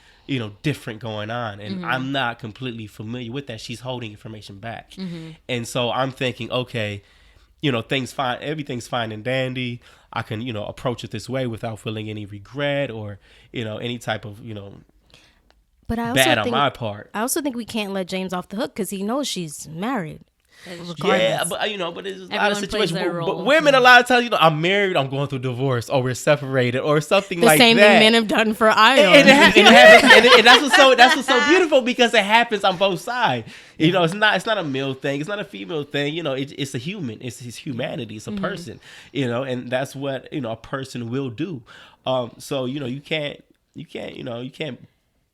different going on, and I'm not completely familiar with that. She's holding information back, and so I'm thinking, okay, things fine, everything's fine and dandy. I can, approach it this way without feeling any regret or, any type of, but I also bad think, on my part. I also think we can't let James off the hook because he knows she's married. Yeah, but but there's a lot of situations. But women, a lot of times, I'm married, I'm going through divorce, or we're separated, or something like that. The same thing men have done for Ion. And that's what's so beautiful because it happens on both sides. It's not a male thing, it's not a female thing. It's a human, it's his humanity, it's a person. And that's what a person will do. So you can't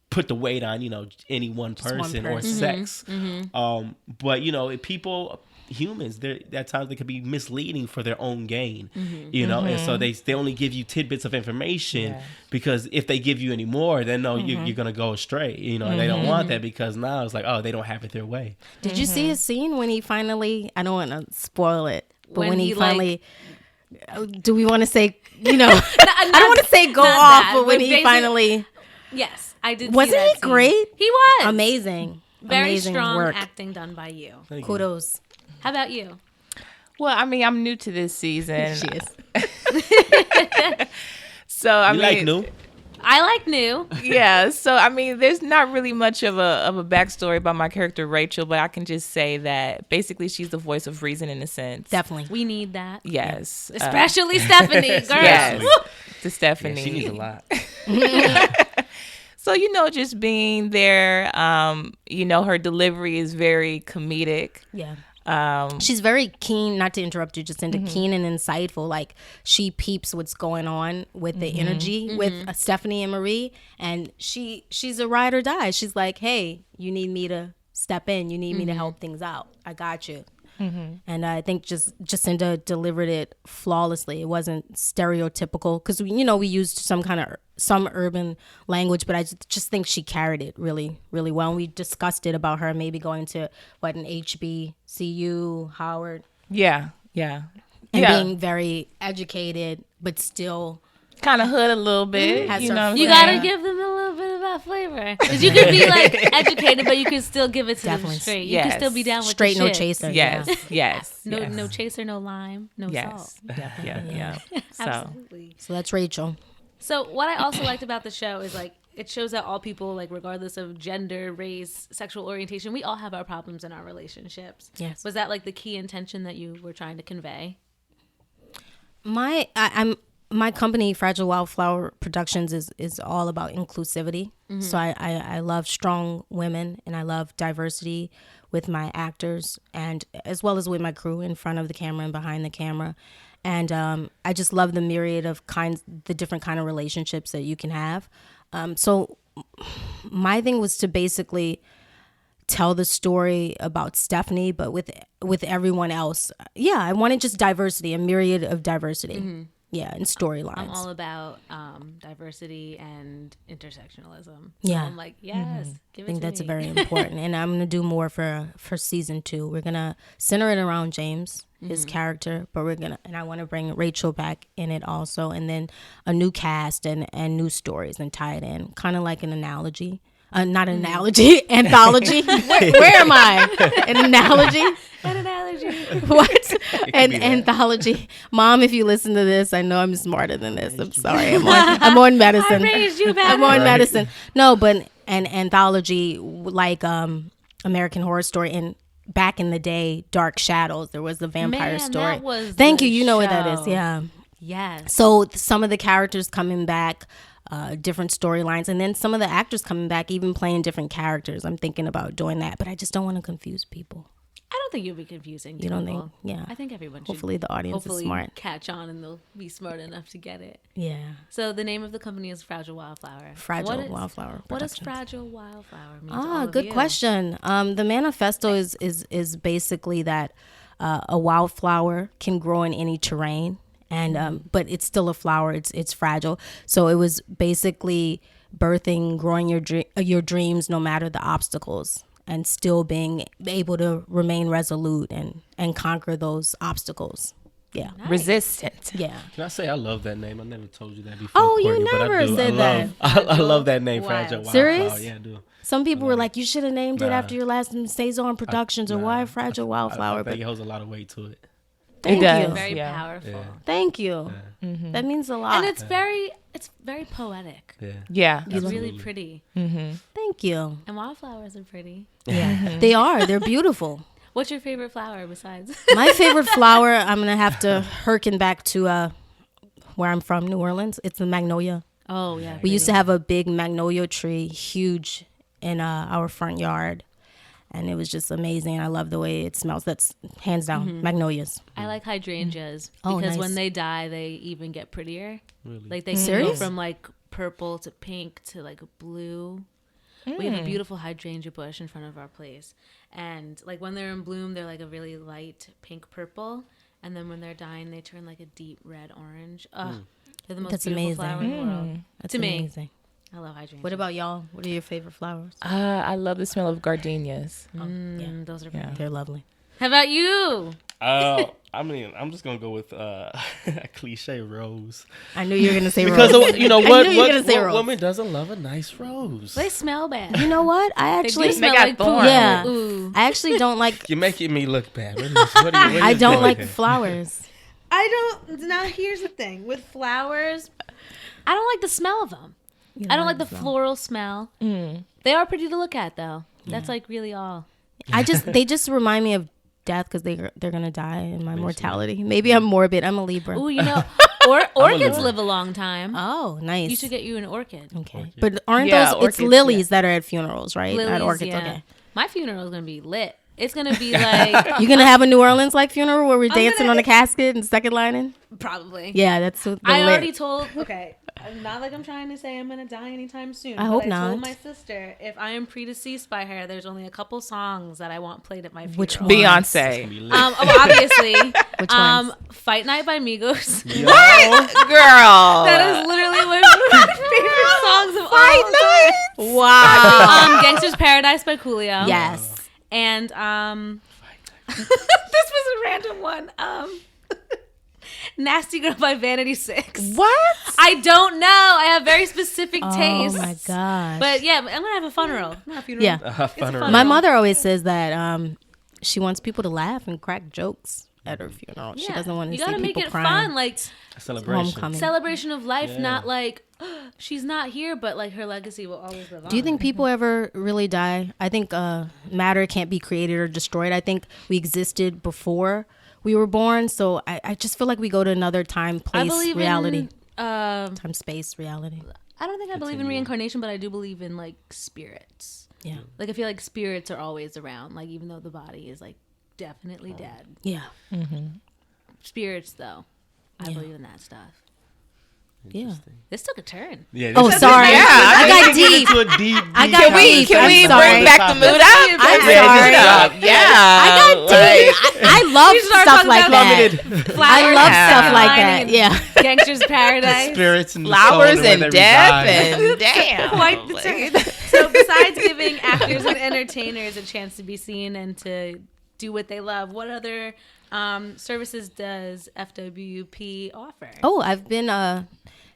put the weight on any one person or sex. But people, humans, at times they could be misleading for their own gain. And so they only give you tidbits of information because if they give you any more, then you're gonna go astray. And they don't want that because now it's like, oh, they don't have it their way. Did you see his scene when he finally? I don't want to spoil it, but when he finally. Do we want to say? I don't want to say go off, that, but when he finally. Yes. I did. Wasn't he great? He was amazing. Very amazing strong work. acting done by you. Kudos. How about you? Well, I mean, I'm new to this season. She is. So I like new. I like new. Yeah. So I mean, there's not really much of a backstory about my character Rachel, but I can just say that basically she's the voice of reason in a sense. Definitely, we need that. Yes, especially Stephanie. Girl. Yes, to Stephanie. Yeah, she needs a lot. So, just being there, her delivery is very comedic. Yeah. She's very keen, not to interrupt you, Jacinda, keen and insightful. Like, she peeps what's going on with the energy with Stephanie and Marie. And she's a ride or die. She's like, hey, you need me to step in. You need me to help things out. I got you. And I think Jacinda delivered it flawlessly. It wasn't stereotypical because we used some urban language, but I just think she carried it really, really well. And we discussed it about her maybe going to an HBCU, Howard. Yeah. And being very educated, but still kind of hood a little bit. You gotta give them a little bit of that flavor because you could be educated, but you can still give it to them straight. You can still be down with straight, the no shit. chaser. Yes. No chaser, no lime, no salt. Yeah. Absolutely. So that's Rachel. So what I also liked about the show is it shows that all people, regardless of gender, race, sexual orientation, we all have our problems in our relationships. Yes. Was that the key intention that you were trying to convey? My company, Fragile Wildflower Productions, is all about inclusivity. So I love strong women and I love diversity with my actors and as well as with my crew in front of the camera and behind the camera. And I just love the myriad of the different kind of relationships that you can have. So my thing was to basically tell the story about Stephanie, but with everyone else. Yeah, I wanted just diversity, a myriad of diversity. Yeah, and storylines. I'm all about diversity and intersectionalism. Yeah. So I'm like, yes, give it to me. I think that's very important. And I'm going to do more for season 2. We're going to center it around James, his character, but and I want to bring Rachel back in it also. And then a new cast and new stories and tie it in. Kind of like an analogy. Not an analogy, anthology. Where am I? An analogy? An analogy. What? An anthology. Mom, if you listen to this, I know I'm smarter than this. I'm sorry. I'm on medicine. I raised you better. I'm on medicine. No, but an anthology like American Horror Story. And back in the day, Dark Shadows. There was the vampire story. That was Thank you. You know what that is. Yeah. Yes. So some of the characters coming back, different storylines, and then some of the actors coming back, even playing different characters. I'm thinking about doing that, but I just don't want to confuse people. I don't think you'll be confusing. You don't think? Yeah. I think everyone should. Hopefully the audience is smart. Catch on and they'll be smart enough to get it. Yeah. So the name of the company is Fragile Wildflower. Wildflower. What does Fragile Wildflower mean? Good question. The manifesto is basically that a wildflower can grow in any terrain, and but it's still a flower. It's fragile. So it was basically birthing, growing your dreams no matter the obstacles, and still being able to remain resolute and conquer those obstacles. Yeah. Nice. Resistant. Yeah. Can I say I love that name? I never told you that before. Oh, Courtney, you never said that. I love that name, Fragile Wildflower. Serious? Yeah, I do. Some people were like, you should have named it after your last name, Saison Productions, or why Fragile Wildflower. I think it holds a lot of weight to it. Thank you. Very powerful. Yeah. Thank you. Yeah. Mm-hmm. That means a lot. And it's very poetic. Yeah. It's really pretty. Thank you. And wildflowers are pretty. Yeah, they are. They're beautiful. What's your favorite flower besides? My favorite flower, I'm going to have to hearken back to where I'm from, New Orleans. It's the magnolia. Oh, yeah. We used to have a big magnolia tree, huge, in our front yard. And it was just amazing. I love the way it smells. That's hands down, magnolias. I like hydrangeas because when they die, they even get prettier. Really? Like they can go from like purple to pink to like blue. We have a beautiful hydrangea bush in front of our place. And like when they're in bloom, they're like a really light pink purple. And then when they're dying, they turn like a deep red orange. They're the most beautiful flower in the world. That's to amazing. Me. I love hydrangeas. What about y'all? What are your favorite flowers? I love the smell of gardenias. Those are pretty. They're lovely. How about you? I mean, I'm just gonna go with a cliche rose. I knew you were gonna say because rose. You know what rose. woman doesn't love a nice rose? They smell bad. You know what? I actually they got like thorns. Yeah, Ooh. I actually don't like. You're making me look bad. What are you I don't like flowers. I don't. Now here's the thing with flowers. I don't like the smell of them. I don't like the floral smell. They are pretty to look at though. That's like really all. They just remind me of death because they're gonna die in my mortality. Maybe I'm morbid. I'm a Libra. Oh, you know, orchids live a long time. Oh, nice. You should get you an orchid. Okay, but aren't those? It's lilies that are at funerals, right? Lilies, Not orchids. yeah. Okay. My funeral is gonna be lit. It's gonna be like you're gonna have a New Orleans like funeral where we're dancing on a casket and second lining. Probably. Yeah, that's. What I already told. Okay. Not like I'm trying to say I'm going to die anytime soon. I hope not. I told my sister if I am predeceased by her, there's only a couple songs that I want played at my funeral. Which one? Beyonce. Obviously. Which ones? Fight Night by Migos. What? Girl. That is literally one of my favorite songs of all time. Wow. Gangster's Paradise by Coolio. Yes. And this was a random one. Nasty Girl by Vanity 6. What? I don't know. I have very specific tastes. Oh my gosh. But yeah, I'm gonna have a funeral. Not a funeral. Yeah. Funeral. My mother always says that she wants people to laugh and crack jokes at her funeral. Yeah. She doesn't want to see people crying. You gotta make it fun, like a celebration. Homecoming. Celebration of life, not like she's not here, but like her legacy will always live on. Do you think people ever really die? I think matter can't be created or destroyed. I think we existed before we were born, so I just feel like we go to another time, place, reality. Time, space, reality. I don't think I believe in reincarnation, but I do believe in like spirits. Yeah. Like I feel like spirits are always around, like even though the body is like definitely dead. Yeah. Spirits though, I believe in that stuff. Yeah. This took a turn. Yeah. Oh, sorry. Yeah, I got deep. I got deep. Can we sorry. bring back the mood up? I'm sorry. Yeah. I got deep. I love stuff like that. I love stuff like that. Yeah. Gangster's Paradise. Spirits and flowers and and death and damn. Quite the turn. So besides giving actors and entertainers a chance to be seen and to do what they love, what other services does FWP offer? Oh, I've been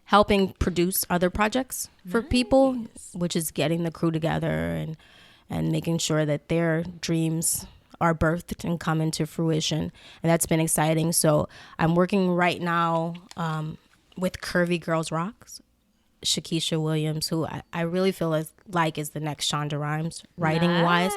helping produce other projects for people, which is getting the crew together and making sure that their dreams are birthed and come into fruition. And that's been exciting. So I'm working right now with Curvy Girls Rocks, Shakisha Williams, who I really feel like is the next Shonda Rhimes, writing-wise.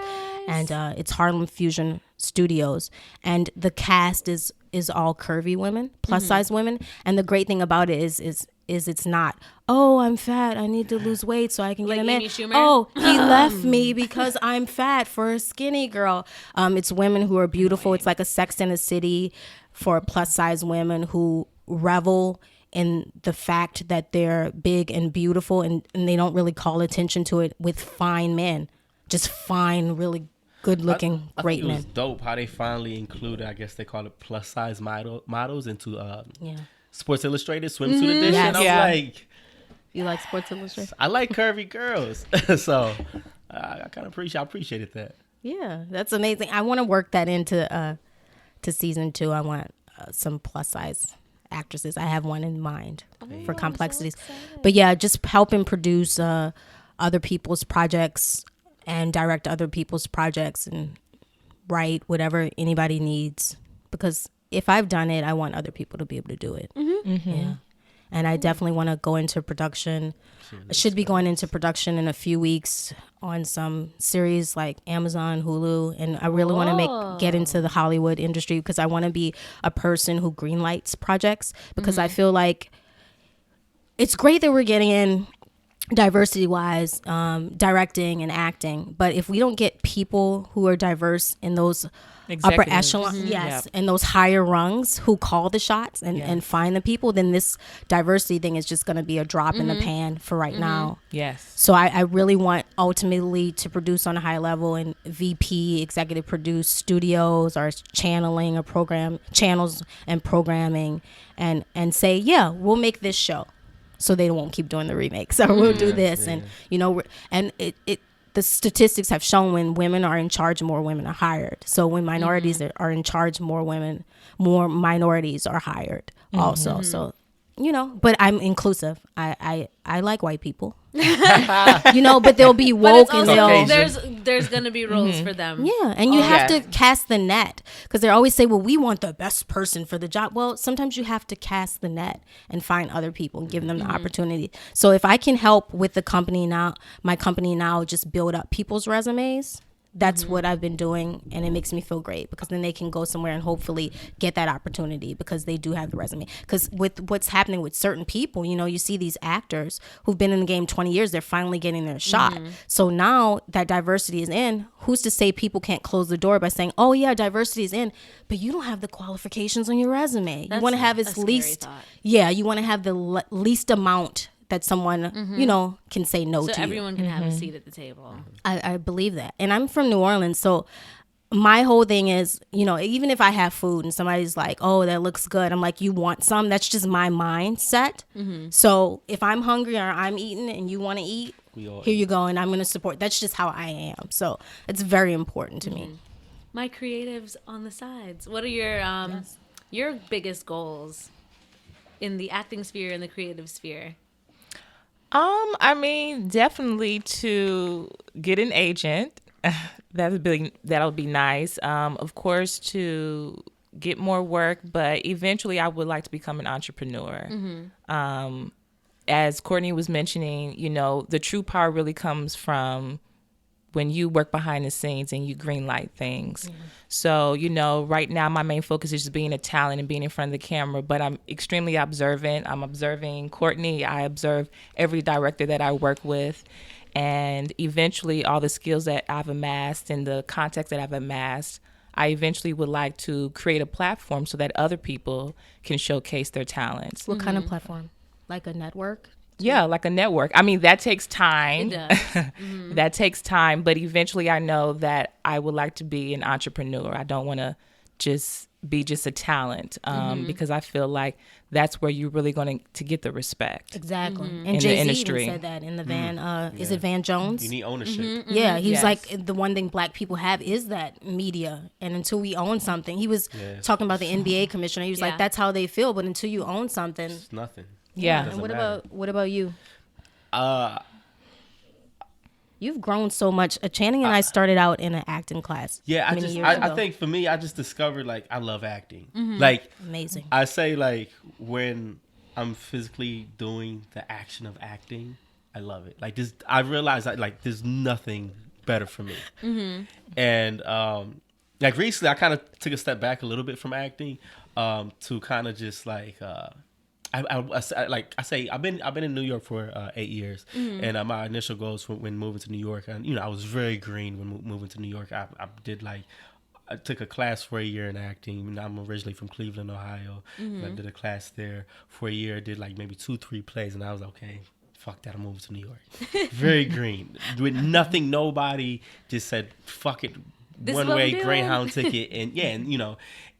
And it's Harlem Fusion Studios, and the cast is all curvy women, plus size women. And the great thing about it is it's not, oh, I'm fat, I need to lose weight so I can get a man. Oh, he left me because I'm fat for a skinny girl. It's women who are beautiful. It's like a Sex and the City for plus size women who revel in the fact that they're big and beautiful, and they don't really call attention to it with fine men. Just fine, really good-looking, great men. It was dope how they finally included, I guess they call it plus-size models into Sports Illustrated swimsuit edition. Yes. I'm like... You like Sports Illustrated? I like curvy girls. So I kind of appreciated that. Yeah, that's amazing. I want to work that into to season 2. I want some plus-size actresses. I have one in mind for Complexities. So but yeah, just helping produce other people's projects and direct other people's projects and write whatever anybody needs, because if I've done it, I want other people to be able to do it. Yeah. And I definitely want to go into production. I should be going into production in a few weeks on some series like Amazon, Hulu, and I really want to get into the Hollywood industry, because I want to be a person who greenlights projects, because I feel like it's great that we're getting in diversity-wise, directing and acting, but if we don't get people who are diverse in those upper echelon, and those higher rungs who call the shots and find the people, then this diversity thing is just going to be a drop in the pan for right now. Yes. So I really want ultimately to produce on a high level and VP, executive produce studios or channeling or channels and programming and say, yeah, we'll make this show, so they won't keep doing the remakes, or we'll do this. And and the statistics have shown when women are in charge, more women are hired. So when minorities are in charge, more minorities are hired also. So, but I'm inclusive. I like white people, but they'll be woke and there's going to be roles for them. Yeah. And you have to cast the net, because they always say, well, we want the best person for the job. Well, sometimes you have to cast the net and find other people and give them the opportunity. So if I can help with my company now, just build up people's resumes, that's what I've been doing, and it makes me feel great, because then they can go somewhere and hopefully get that opportunity because they do have the resume. Because with what's happening with certain people, you see these actors who've been in the game 20 years, they're finally getting their shot. So now that diversity is in, who's to say people can't close the door by saying, oh yeah, diversity is in, but you don't have the qualifications on your resume. You want to have you want to have the least amount that someone, can say no to. So everyone can have a seat at the table. I believe that. And I'm from New Orleans, so my whole thing is, even if I have food and somebody's like, oh, that looks good, I'm like, you want some? That's just my mindset. So if I'm hungry or I'm eating and you want to eat, here you go, and I'm going to support. That's just how I am. So it's very important to me. My creatives on the sides. What are your biggest goals in the acting sphere and the creative sphere? Definitely to get an agent. That'll be nice. Of course, to get more work, but eventually I would like to become an entrepreneur. As Courtney was mentioning, the true power really comes from when you work behind the scenes and you green light things. So, right now my main focus is just being a talent and being in front of the camera, but I'm extremely observant. I'm observing Courtney. I observe every director that I work with. And eventually all the skills that I've amassed and the contacts that I've amassed, I eventually would like to create a platform so that other people can showcase their talents. What kind of platform? Like a network? Yeah, like a network. That takes time. It does. That takes time, but eventually I know that I would like to be an entrepreneur. I don't want to just be just a talent, because I feel like that's where you're really going to get the respect. Exactly. And Jay-Z even said that in the van. Is it Van Jones? You need ownership. Yeah, he was like, the one thing black people have is that media. And until we own something, he was talking about the NBA commissioner. He was like, that's how they feel. But until you own something, it's nothing. Yeah. And what about you? You've grown so much. Channing and I started out in an acting class. Yeah, I think for me, I just discovered I love acting. Like, amazing. I say when I'm physically doing the action of acting, I love it. I realize there's nothing better for me. And like recently, I kind of took a step back a little bit from acting to kind of just like. I've been in New York for 8 years, and my initial goals when moving to New York, and I was very green when moving to New York. I took a class for a year in acting. I'm originally from Cleveland, Ohio. And I did a class there for a year. Did like maybe 2-3 plays, and I was okay. Fuck that! I'm moving to New York. Very green, with nothing, nobody. Just said fuck it. One way Greyhound ticket, and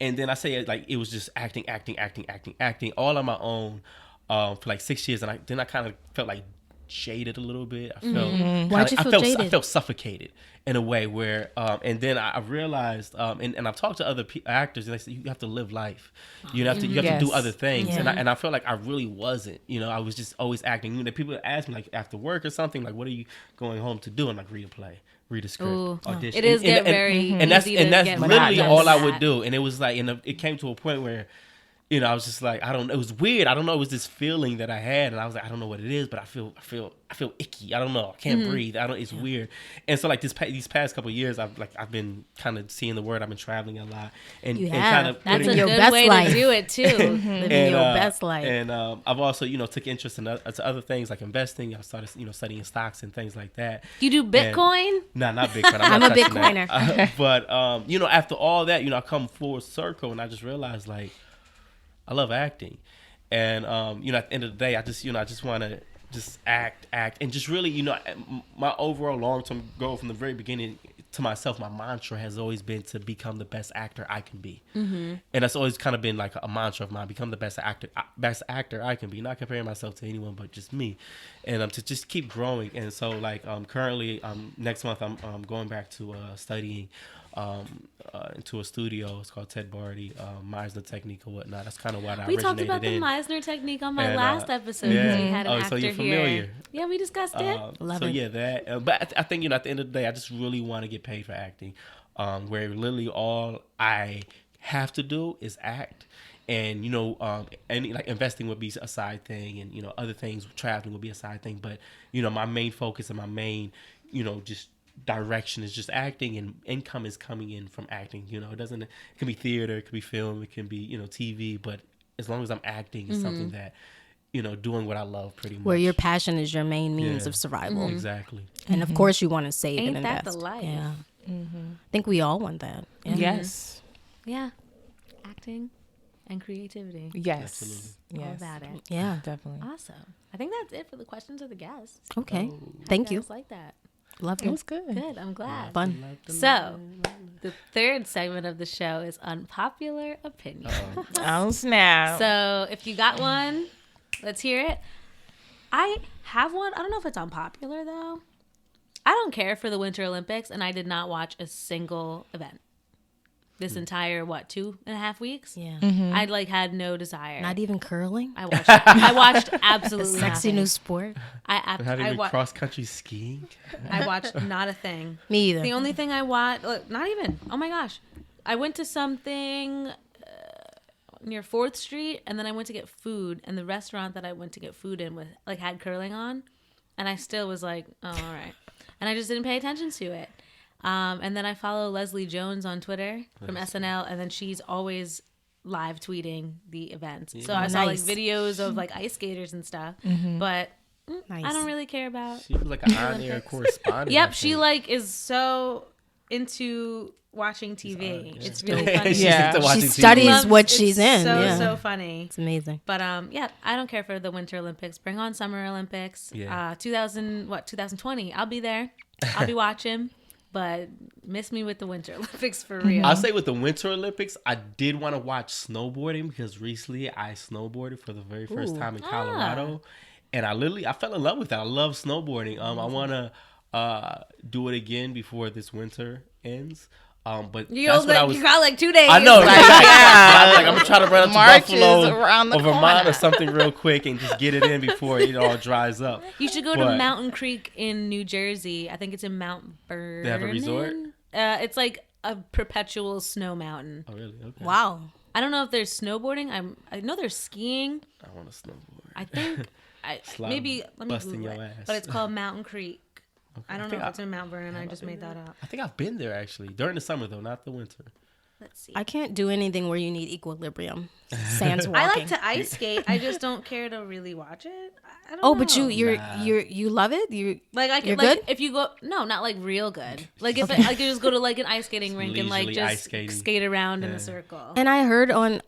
and then I say like it was just acting all on my own for like 6 years, and I kind of felt like jaded a little bit. I felt Why'd you feel jaded? I felt suffocated in a way where and then I realized and I've talked to other actors, and they say you have to live life, you have to do other things, and I felt like I really wasn't. I was just always acting. People ask me like after work or something like, what are you going home to do? I'm like, read a play, read a script, audition. It is very and that's literally all I would that. do. And it was like, it came to a point where, I was just like, it was weird. I don't know. It was this feeling that I had, and I was like, I don't know what it is, but I feel icky. I don't know. I can't breathe. It's weird. And so like these past couple of years, I've been kind of seeing the word. I've been traveling a lot, and kind of that's a good way to do it too. Living your best life. And I've also took interest in other things like investing. I started studying stocks and things like that. You do Bitcoin? No, not Bitcoin. I'm a Bitcoiner. But after all that, I come full circle, and I just realized like. I love acting, and at the end of the day, I just want to just act, and just really, my overall long-term goal from the very beginning to myself, my mantra has always been to become the best actor I can be, and that's always kind of been like a mantra of mine: become the best actor I can be, not comparing myself to anyone, but just me, and to just keep growing. And so, like, currently, next month, I'm going back to studying. Into a studio. It's called Ted Barty, Meisner technique or whatnot. That's kind of what I originated in. We talked about the Meisner technique on my last episode. Yeah. We had an actor so you're familiar. Here. Yeah, we discussed it. Love it. Yeah, that. But I think at the end of the day, I just really want to get paid for acting. Where literally all I have to do is act. And and like investing would be a side thing, and other things, traveling would be a side thing. But my main focus and my main just direction is just acting, and income is coming in from acting. It can be theater, it can be film, it can be TV, but as long as I'm acting, it's something that doing what I love pretty much, where your passion is your main means of survival. Exactly. And of course you want to save and invest. Ain't that the life? Yeah. I think we all want that. Yeah. Yes. Yeah. Acting and creativity. Yes. Absolutely. All about it. Yeah. Definitely. Awesome. I think that's it for the questions of the guests. Okay. Thank you. Just like that. Love It it. was good. Good. I'm glad. Fun. So, the third segment of the show is Unpopular Opinions. Oh, snap. So, if you got one, let's hear it. I have one. I don't know if it's unpopular, though. I don't care for the Winter Olympics, and I did not watch a single event. This entire, 2.5 weeks? Yeah. I had no desire. Not even curling? I watched absolutely Sexy nothing. new sport? Not even cross country skiing. I watched not a thing. Me either. The only thing I watched, not even. Oh my gosh, I went to something near 4th Street, and then I went to get food, and the restaurant that I went to get food in with had curling on, and I still was like, oh, all right, and I just didn't pay attention to it. And then I follow Leslie Jones on Twitter from SNL, and then she's always live tweeting the events. Yeah. So I saw videos of ice skaters and stuff, but I don't really care about. She was like an on-air correspondent. Yep, she is so into watching TV. It's really funny. She studies what she's in. So funny. It's amazing. But I don't care for the Winter Olympics. Bring on Summer Olympics. Yeah. 2020. I'll be there. I'll be watching. But miss me with the Winter Olympics for real. I'll say with the Winter Olympics, I did want to watch snowboarding because recently I snowboarded for the very first time in Colorado. And I fell in love with it. I love snowboarding. I want to do it again before this winter ends. But you got 2 days. I know. I'm gonna try to run up to Buffalo or Vermont or something real quick and just get it in before it all dries up. You should go to Mountain Creek in New Jersey. I think it's in Mount Vernon. They have a resort? It's like a perpetual snow mountain. Oh, really? Okay. Wow. I don't know if there's snowboarding. I know there's skiing. I want to snowboard. I think maybe let me busting Google your it. ass. But it's called Mountain Creek. Okay. I don't know if it's in Mount Vernon. I just made that up. I think I've been there actually during the summer though, not the winter. Let's see. I can't do anything where you need equilibrium. Sans walking. I like to ice skate. I just don't care to really watch it. I don't know. But you love it. You're like good? if you go not like real good. Like if like you just go to like an ice skating rink and like just skate around in a circle. And I heard on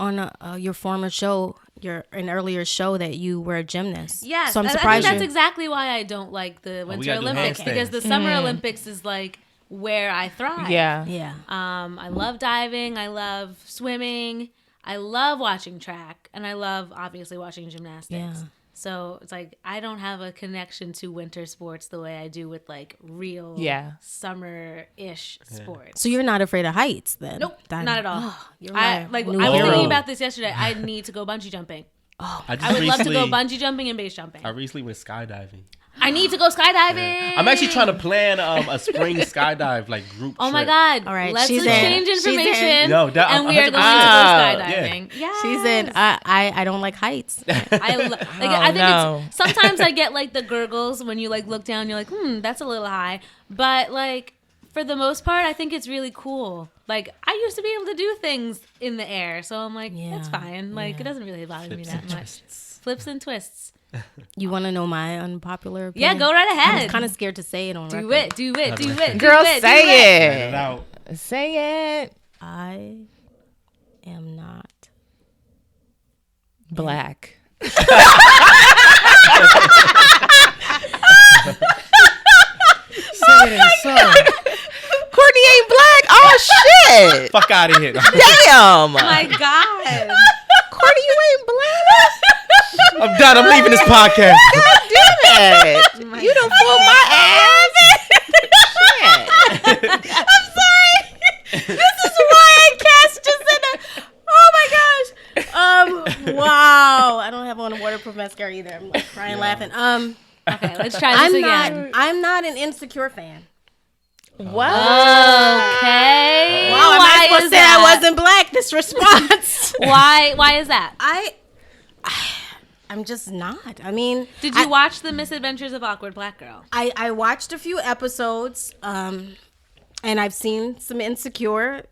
your former show, an earlier show, that you were a gymnast. Yes, so I'm I surprised. think that's exactly why I don't like the Winter Olympics, because the Summer Olympics is like where I thrive. Yeah. I love diving. I love swimming. I love watching track, and I love obviously watching gymnastics. Yeah. So it's like I don't have a connection to winter sports the way I do with like real summer-ish sports. So you're not afraid of heights then? Nope, not at all. I was thinking about this yesterday. I need to go bungee jumping. I would love to go bungee jumping and base jumping. I recently went skydiving. I need to go skydiving. Yeah. I'm actually trying to plan a spring skydive like group trip. Oh my God. All right. Let's exchange information. No, and we are going to go skydiving. Yeah. She's in. I don't like heights. I think it's sometimes I get like the gurgles when you like look down, you're like, that's a little high. But like for the most part, I think it's really cool. Like I used to be able to do things in the air, so I'm like, that's fine. Like it doesn't really bother me that much. Flips and twists. You want to know my unpopular opinion? Yeah, go right ahead. I'm kind of scared to say it on record. Do it. Girl, say it. Say it. I am not black. Say it, son. Courtney ain't black. Oh shit! Fuck out of here. Damn. Oh my God. Courtney, you ain't black. I'm done. I'm leaving this podcast. God damn it. You done fooled my ass. Shit. I'm sorry. This is why I cast just in a... Oh my gosh. Wow. I don't have on a waterproof mascara either. I'm like crying, laughing. Okay, let's try this again. I'm not an Insecure fan. What? Okay. Wow, am I supposed to say I wasn't black? This response. Why is that? I'm just not. I mean, did you watch The Misadventures of Awkward Black Girl? I watched a few episodes, and I've seen some Insecure.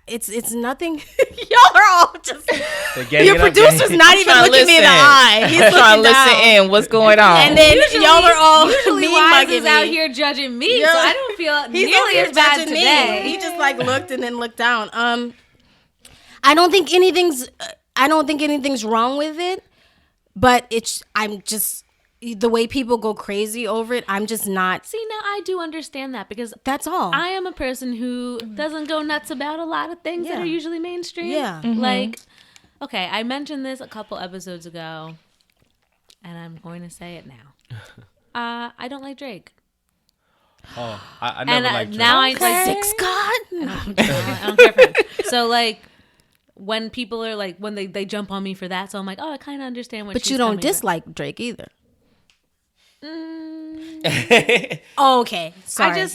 It's nothing. Y'all are all just. Your producer's not even looking me in the eye. He's trying to listen in. What's going on? And then y'all are all usually Wise is out here judging me, so I don't feel nearly as bad today. He just like looked and then looked down. I don't think anything's wrong with it, but I'm just the way people go crazy over it. I'm just not. See, now I do understand that, because that's all. I am a person who doesn't go nuts about a lot of things that are usually mainstream. Yeah. Mm-hmm. Like, okay, I mentioned this a couple episodes ago, and I'm going to say it now. I don't like Drake. Oh, I never liked Drake. Now I Six God. I don't care for him. So like, when people are like, when they jump on me for that, so I'm like, oh, I kind of understand what. But you don't dislike Drake either. Oh, okay. Sorry.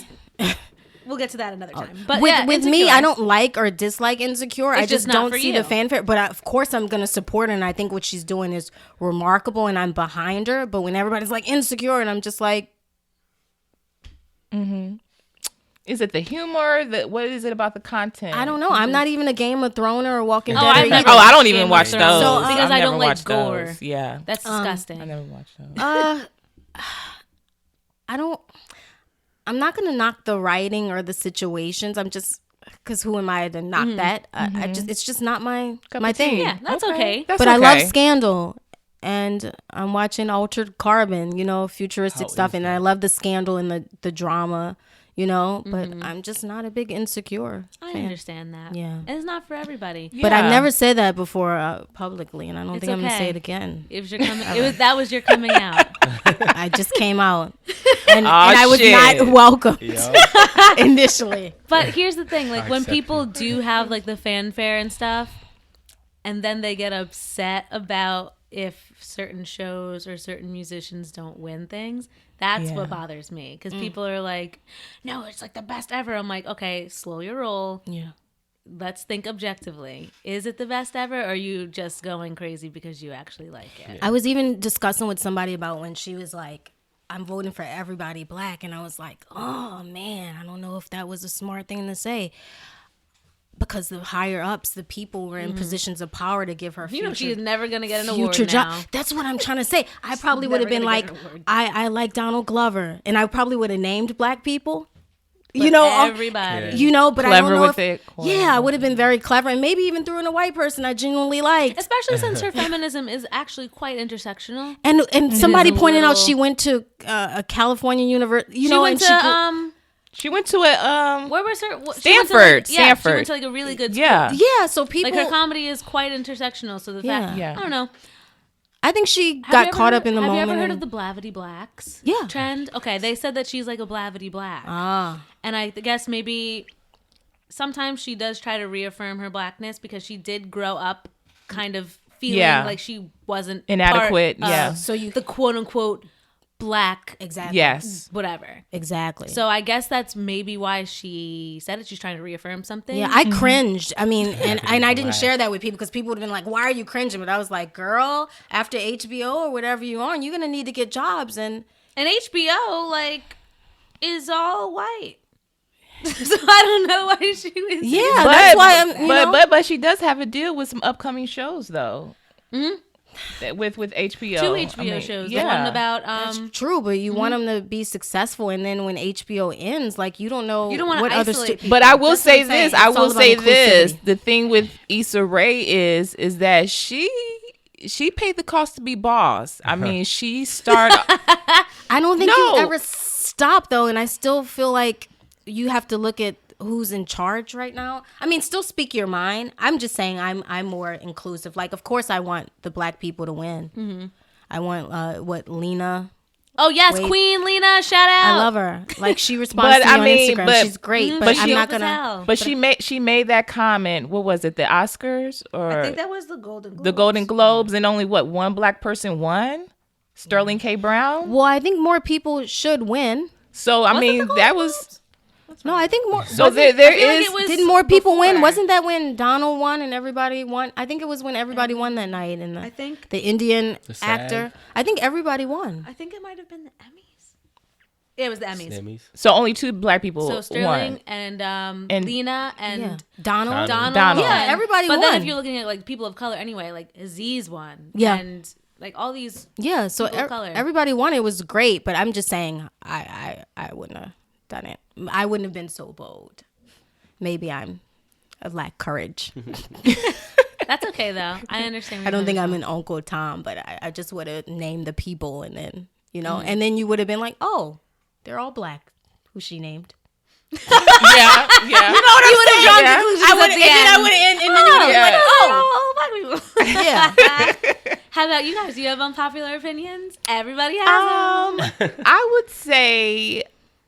We'll get to that another time. But with me, I don't like or dislike Insecure. I just don't see the fanfare. But of course, I'm going to support her, and I think what she's doing is remarkable, and I'm behind her. But when everybody's like Insecure, and I'm just like, Is it the humor? What is it about the content? I don't know. I'm not even a Game of Thrones or a Walking Dead. I don't even watch those. Because I don't like gore. Those. Yeah. That's disgusting. I never watched those. I'm not going to knock the writing or the situations. I'm just, because who am I to knock that? It's just not my thing. Yeah, that's okay. But I love Scandal. And I'm watching Altered Carbon, futuristic stuff. And I love the scandal and the drama. But I'm just not a big Insecure fan. I understand that. Yeah. And it's not for everybody. But I've never said that before publicly, and I don't think I'm going to say it again. If you're coming, that was your coming out. I just came out. And I was not welcomed initially. But here's the thing. Like, when people do have, like, the fanfare and stuff, and then they get upset about if certain shows or certain musicians don't win things, that's what bothers me, because people are like, no, it's like the best ever. I'm like, okay, slow your roll. Yeah, let's think objectively. Is it the best ever, or are you just going crazy because you actually like it? I was even discussing with somebody about when she was like, I'm voting for everybody black. And I was like, oh, man, I don't know if that was a smart thing to say. Because the higher ups, the people were in positions of power to give her future. She's never going to get an award now. That's what I'm trying to say. I probably would have been like, I like Donald Glover. And I probably would have named black people. But everybody. But clever I don't know with it. Yeah, I would have been very clever. And maybe even threw in a white person I genuinely liked. Especially since her feminism is actually quite intersectional. And somebody pointed out she went to a California university. She went to a where was her? Stanford. She went to like a really good school. Yeah. So people like her comedy is quite intersectional. So the fact, I don't know. I think she got caught up in the moment. Have you ever heard of the Blavity Blacks trend? Okay, they said that she's like a Blavity Black. And I guess maybe sometimes she does try to reaffirm her blackness because she did grow up kind of feeling like she wasn't inadequate. So the quote unquote black, exactly. Yes. Whatever. Exactly. So I guess that's maybe why she said it. She's trying to reaffirm something. Yeah, I cringed. I mean, and I didn't share that with people because people would have been like, why are you cringing? But I was like, girl, after HBO or whatever you're on, you're going to need to get jobs. And HBO, like, is all white. So I don't know why she was. Yeah, that's why I'm. But she does have a deal with some upcoming shows, though. Mm-hmm. With HBO. 2 HBO shows. The one about that's true, but you want them to be successful, and then when HBO ends, like you don't know what other But I will say this. The thing with Issa Rae is that she paid the cost to be boss. I mean, she started. I don't think you ever stop though, and I still feel like you have to look at who's in charge right now. I mean, still speak your mind. I'm just saying I'm more inclusive. Like, of course, I want the black people to win. Mm-hmm. I want Lena. Oh yes, Queen Lena, shout out. I love her. Like she responds to me on Instagram. She's great, but I'm not gonna. But she made that comment. What was it? The Oscars or I think that was the Golden Globes. The Golden Globes, and only one black person won. Sterling K. Brown. Well, I think more people should win. So I mean, that was. No, I think more. So there is. Like didn't more people win? Wasn't that when Donald won and everybody won? I think it was when everybody won that night. And I think the Indian actor. I think everybody won. I think it might have been the Emmys. Yeah, it was the Emmys. So only 2 black people. So Sterling won. and Lena and Donald. Yeah, everybody won. But then if you're looking at like people of color anyway, like Aziz won. Yeah. And like all these. Yeah. So everybody won. It was great, but I'm just saying I wouldn't have done it. I wouldn't have been so bold. Maybe I lack courage. That's okay though. I understand. I don't think I'm an Uncle Tom, but I just would have named the people and then and then you would have been like, oh, they're all black. Who she named? Yeah. You know what you would have drawn conclusions. I would have, and then you would have like, black people. Yeah. How about you guys? Do you have unpopular opinions? Everybody has them. I would say.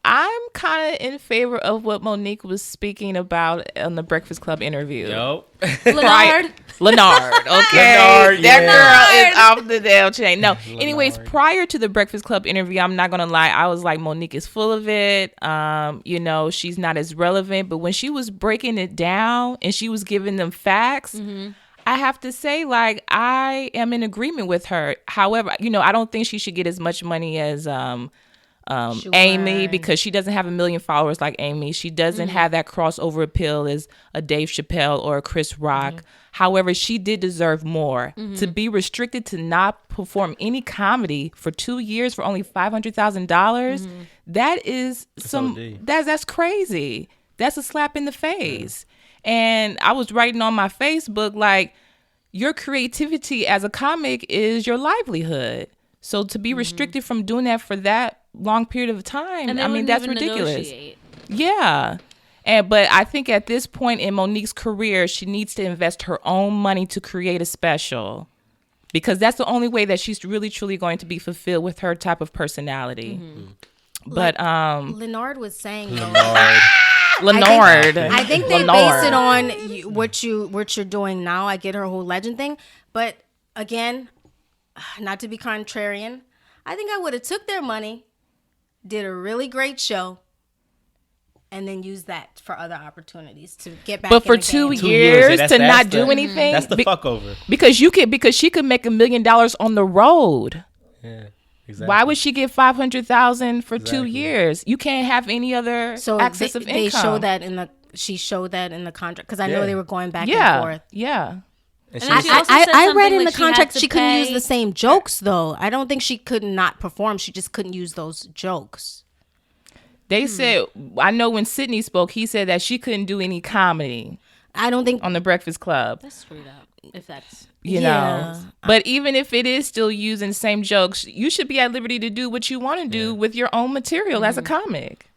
I'm kind of in favor of what Monique was speaking about on the Breakfast Club interview. Leonard. Okay. That girl is off the damn chain. No. Leonard. Anyways, prior to the Breakfast Club interview, I'm not going to lie. I was like, Monique is full of it. She's not as relevant. But when she was breaking it down and she was giving them facts, I have to say, like, I am in agreement with her. However, I don't think she should get as much money as Amy, because she doesn't have 1 million followers like Amy. She doesn't have that crossover appeal as a Dave Chappelle or a Chris Rock. However, she did deserve more. To be restricted to not perform any comedy for 2 years for only $500,000, that is that's crazy. That's a slap in the face. And I was writing on my Facebook, like, your creativity as a comic is your livelihood. So to be restricted from doing that for that long period of time, I mean, that's ridiculous. Yeah. But I think at this point in Monique's career, she needs to invest her own money to create a special, because that's the only way that she's really, truly going to be fulfilled with her type of personality. But Leonard was saying, Leonard. I think they base it on what you're doing now. I get her whole legend thing, but again, not to be contrarian, I think I would have took their money, did a really great show, and then use that for other opportunities to get back. But for 2 years to not do anything, that's the fuck over. Because she could make $1 million on the road. Yeah. Exactly. Why would she get $500,000 for 2 years? You can't have any other access of income. They show that she showed that in the contract because I know they were going back and forth. Yeah. I read in the contract she couldn't use the same jokes though. I don't think she could not perform. She just couldn't use those jokes. They said, I know when Sydney spoke, he said that she couldn't do any comedy. I don't think on the Breakfast Club. That's screwed up. If that's you know, but even if it is still using the same jokes, you should be at liberty to do what you want to do with your own material as a comic.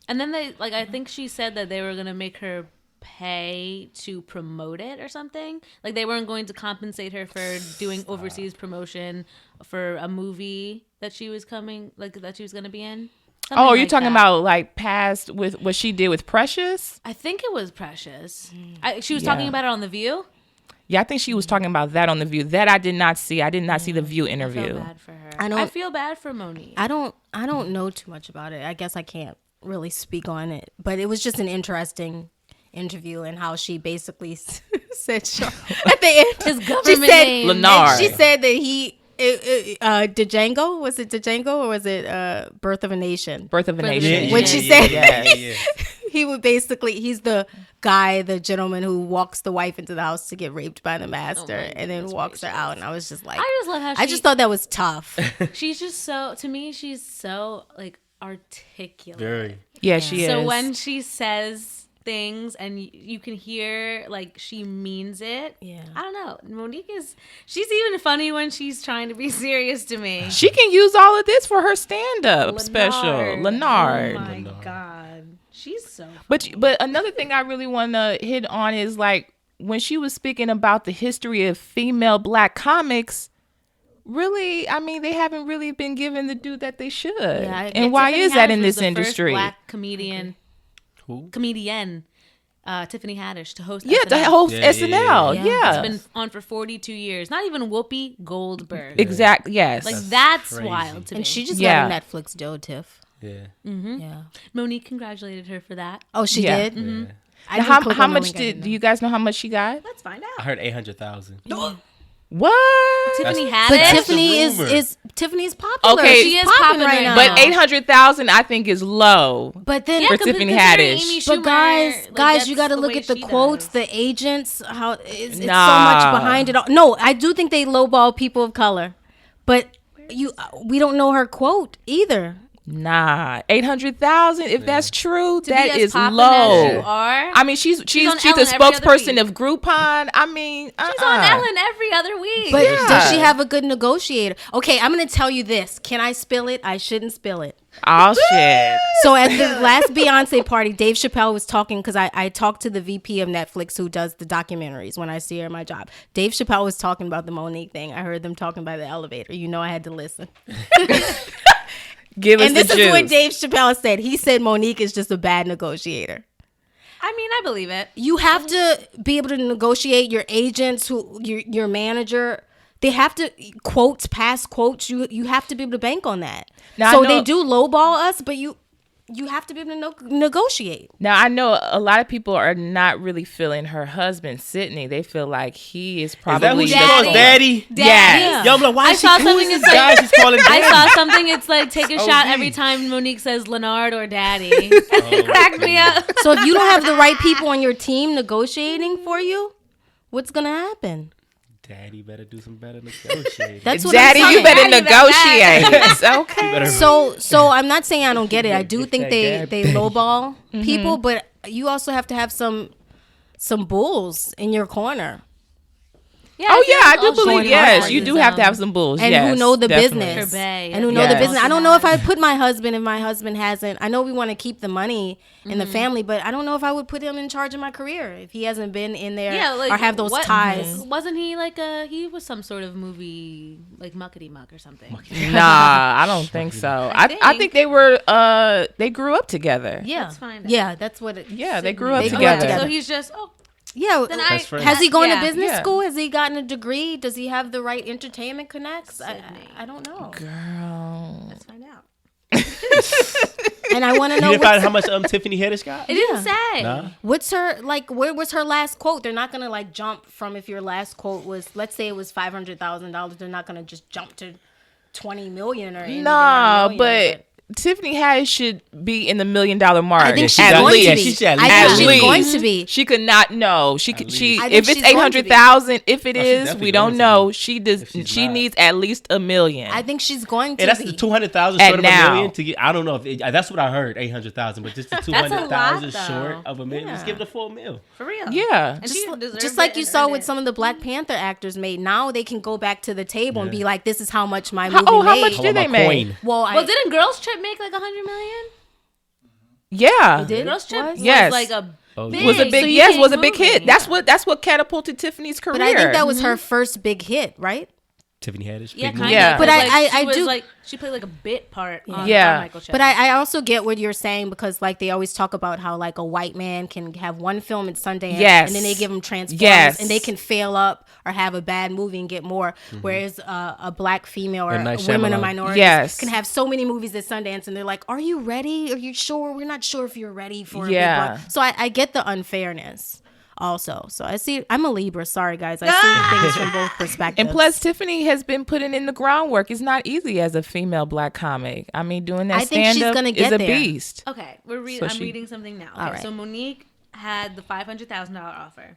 And then I think she said that they were gonna make her pay to promote it or something. Like they weren't going to compensate her for doing overseas promotion for a movie that she was coming, that she was gonna be in. Something are you talking about past with what she did with Precious? I think it was Precious. She was talking about it on The View. Yeah, I think she was talking about that on The View. That I did not see. I did not see the View interview. I feel bad for her. I feel bad for Monique. I don't know too much about it. I guess I can't really speak on it. But it was just an interesting interview and how she basically said at the end his government name. Leonard. She said that Django, was it Django or was it Birth of a Nation? Birth of a Nation. When she said he would basically, he's the guy, the gentleman who walks the wife into the house to get raped by the master and then walks her out. And I was just like, I just love how I just thought that was tough. She's just so, to me, she's so articulate. Very. Yeah, she is. So when she says things and you can hear she means it. Yeah. I don't know. Monique she's even funny when she's trying to be serious to me. She can use all of this for her stand-up special. Leonard. Oh my God. She's so funny. But another thing I really want to hit on is when she was speaking about the history of female Black comics, really, I mean, they haven't really been given the due that they should. Yeah, and why is that in this industry? Black comedian. Who? Comedian. Tiffany Haddish to host SNL. Yeah, to host SNL. Yeah. It's been on for 42 years. Not even Whoopi Goldberg. Exactly, yes. That's wild to me. And she just got a Netflix deal, Tiff. Yeah. Mm-hmm. Yeah. Monique congratulated her for that. Oh, she did? Mm-hmm. Yeah. How much do you guys know how much she got? Let's find out. I heard 800,000. What? Tiffany Haddish? But Tiffany's popular. Okay, she is popular right now. But 800,000 I think is low. But then for Tiffany Haddish. But guys, you got to look at the quotes, the agents, how it's so much behind it all. No, I do think they lowball people of color. But we don't know her quote either. Nah, 800,000. If that's true, that is low. As you are. I mean, she's the spokesperson of Groupon. I mean, she's on Ellen every other week. But does she have a good negotiator? Okay, I'm gonna tell you this. Can I spill it? I shouldn't spill it. Oh shit. So at the last Beyonce party, Dave Chappelle was talking because I talked to the VP of Netflix who does the documentaries when I see her at my job. Dave Chappelle was talking about the Monique thing. I heard them talking by the elevator. I had to listen. Give us this is what Dave Chappelle said. He said Monique is just a bad negotiator. I mean, I believe it. You have to be able to negotiate. Your agents, your manager, they have to past quotes. You have to be able to bank on that. Now, so they do lowball us, but you have to be able to negotiate. Now, I know a lot of people are not really feeling her husband, Sydney. They feel like he is probably... Is that who she calls Daddy? Yeah. Yo, I'm like, why is she calling this guy? She's calling Daddy. I saw something, it's take a shot every time Monique says Leonard or Daddy. It cracked me up. So if you don't have the right people on your team negotiating for you, what's going to happen? Daddy better do some better negotiating. That's what Daddy, you better negotiate. Okay. So I'm not saying I don't get it. I do think they lowball people, but you also have to have some bulls in your corner. Yeah, I do believe, yes, you do have to have some bulls. And who know the business. And who know the business. I don't know if I put my husband, if my husband hasn't. I know we want to keep the money in the family, but I don't know if I would put him in charge of my career if he hasn't been in there or have those ties. Wasn't he he was some sort of movie, Muckety Muck or something? Nah, I don't think so. I think they were, they grew up together. Yeah. Let's find out. Yeah, that's what it Yeah, they grew up together. So he's just, yeah, has he gone to business school? Has he gotten a degree? Does he have the right entertainment connects? I don't know. Girl. Let's find out. And I want to know. You didn't find how much Tiffany Haddish got? It didn't say. Nah. What's her where was her last quote? They're not gonna jump from if your last quote was, let's say it was $500,000. They're not gonna just jump to 20 million or anything. Nah, but Tiffany Haddish should be in the $1 million mark. I think she's at going least. to be. I think she's going to be. She could not. No, she could. She I if think it's she's going to be. 800,000, if it is, we don't going to know. be. She does. She not. needs at least $1 million. I think she's going to And that's be. the 200,000 short of $1 million to get. I don't know if that's what I heard, 800,000, but just the 200,000 short of $1 million. Just give it a full meal. For real. Yeah. And just like you saw with some of the Black Panther actors made. Now they can go back to the table and be like, "This is how much my movie made." How much did they make? Well, didn't Girls Trip make like 100 million? Yeah. It did? Girls Trip Yes. was like a big, was a big so yes, was a big movie. hit. That's what catapulted Tiffany's career. But I think that was her first big hit, right? Tiffany Haddish. Yeah, big kind movie. Yeah. But I do like she played like a bit part on Yeah. Michael Show. But I also get what you're saying because like they always talk about how like a white man can have one film at Sundance Yes. and then they give them Transformers Yes. and they can fail up or have a bad movie and get more. Whereas a black female or M. Night women or Shyamalan. minorities Yes. can have so many movies at Sundance and they're like, "Are you ready? Are you sure? We're not sure if you're ready for a big Yeah. block." So I get the unfairness. Also, so I see. I'm a Libra. Sorry, guys. I see things from both perspectives. And plus, Tiffany has been putting in the groundwork. It's not easy as a female black comic. I mean, doing that I think she's stand-up gonna is get a there. beast. Okay, I'm reading something now. Okay, All right. so Monique had the $500,000 offer.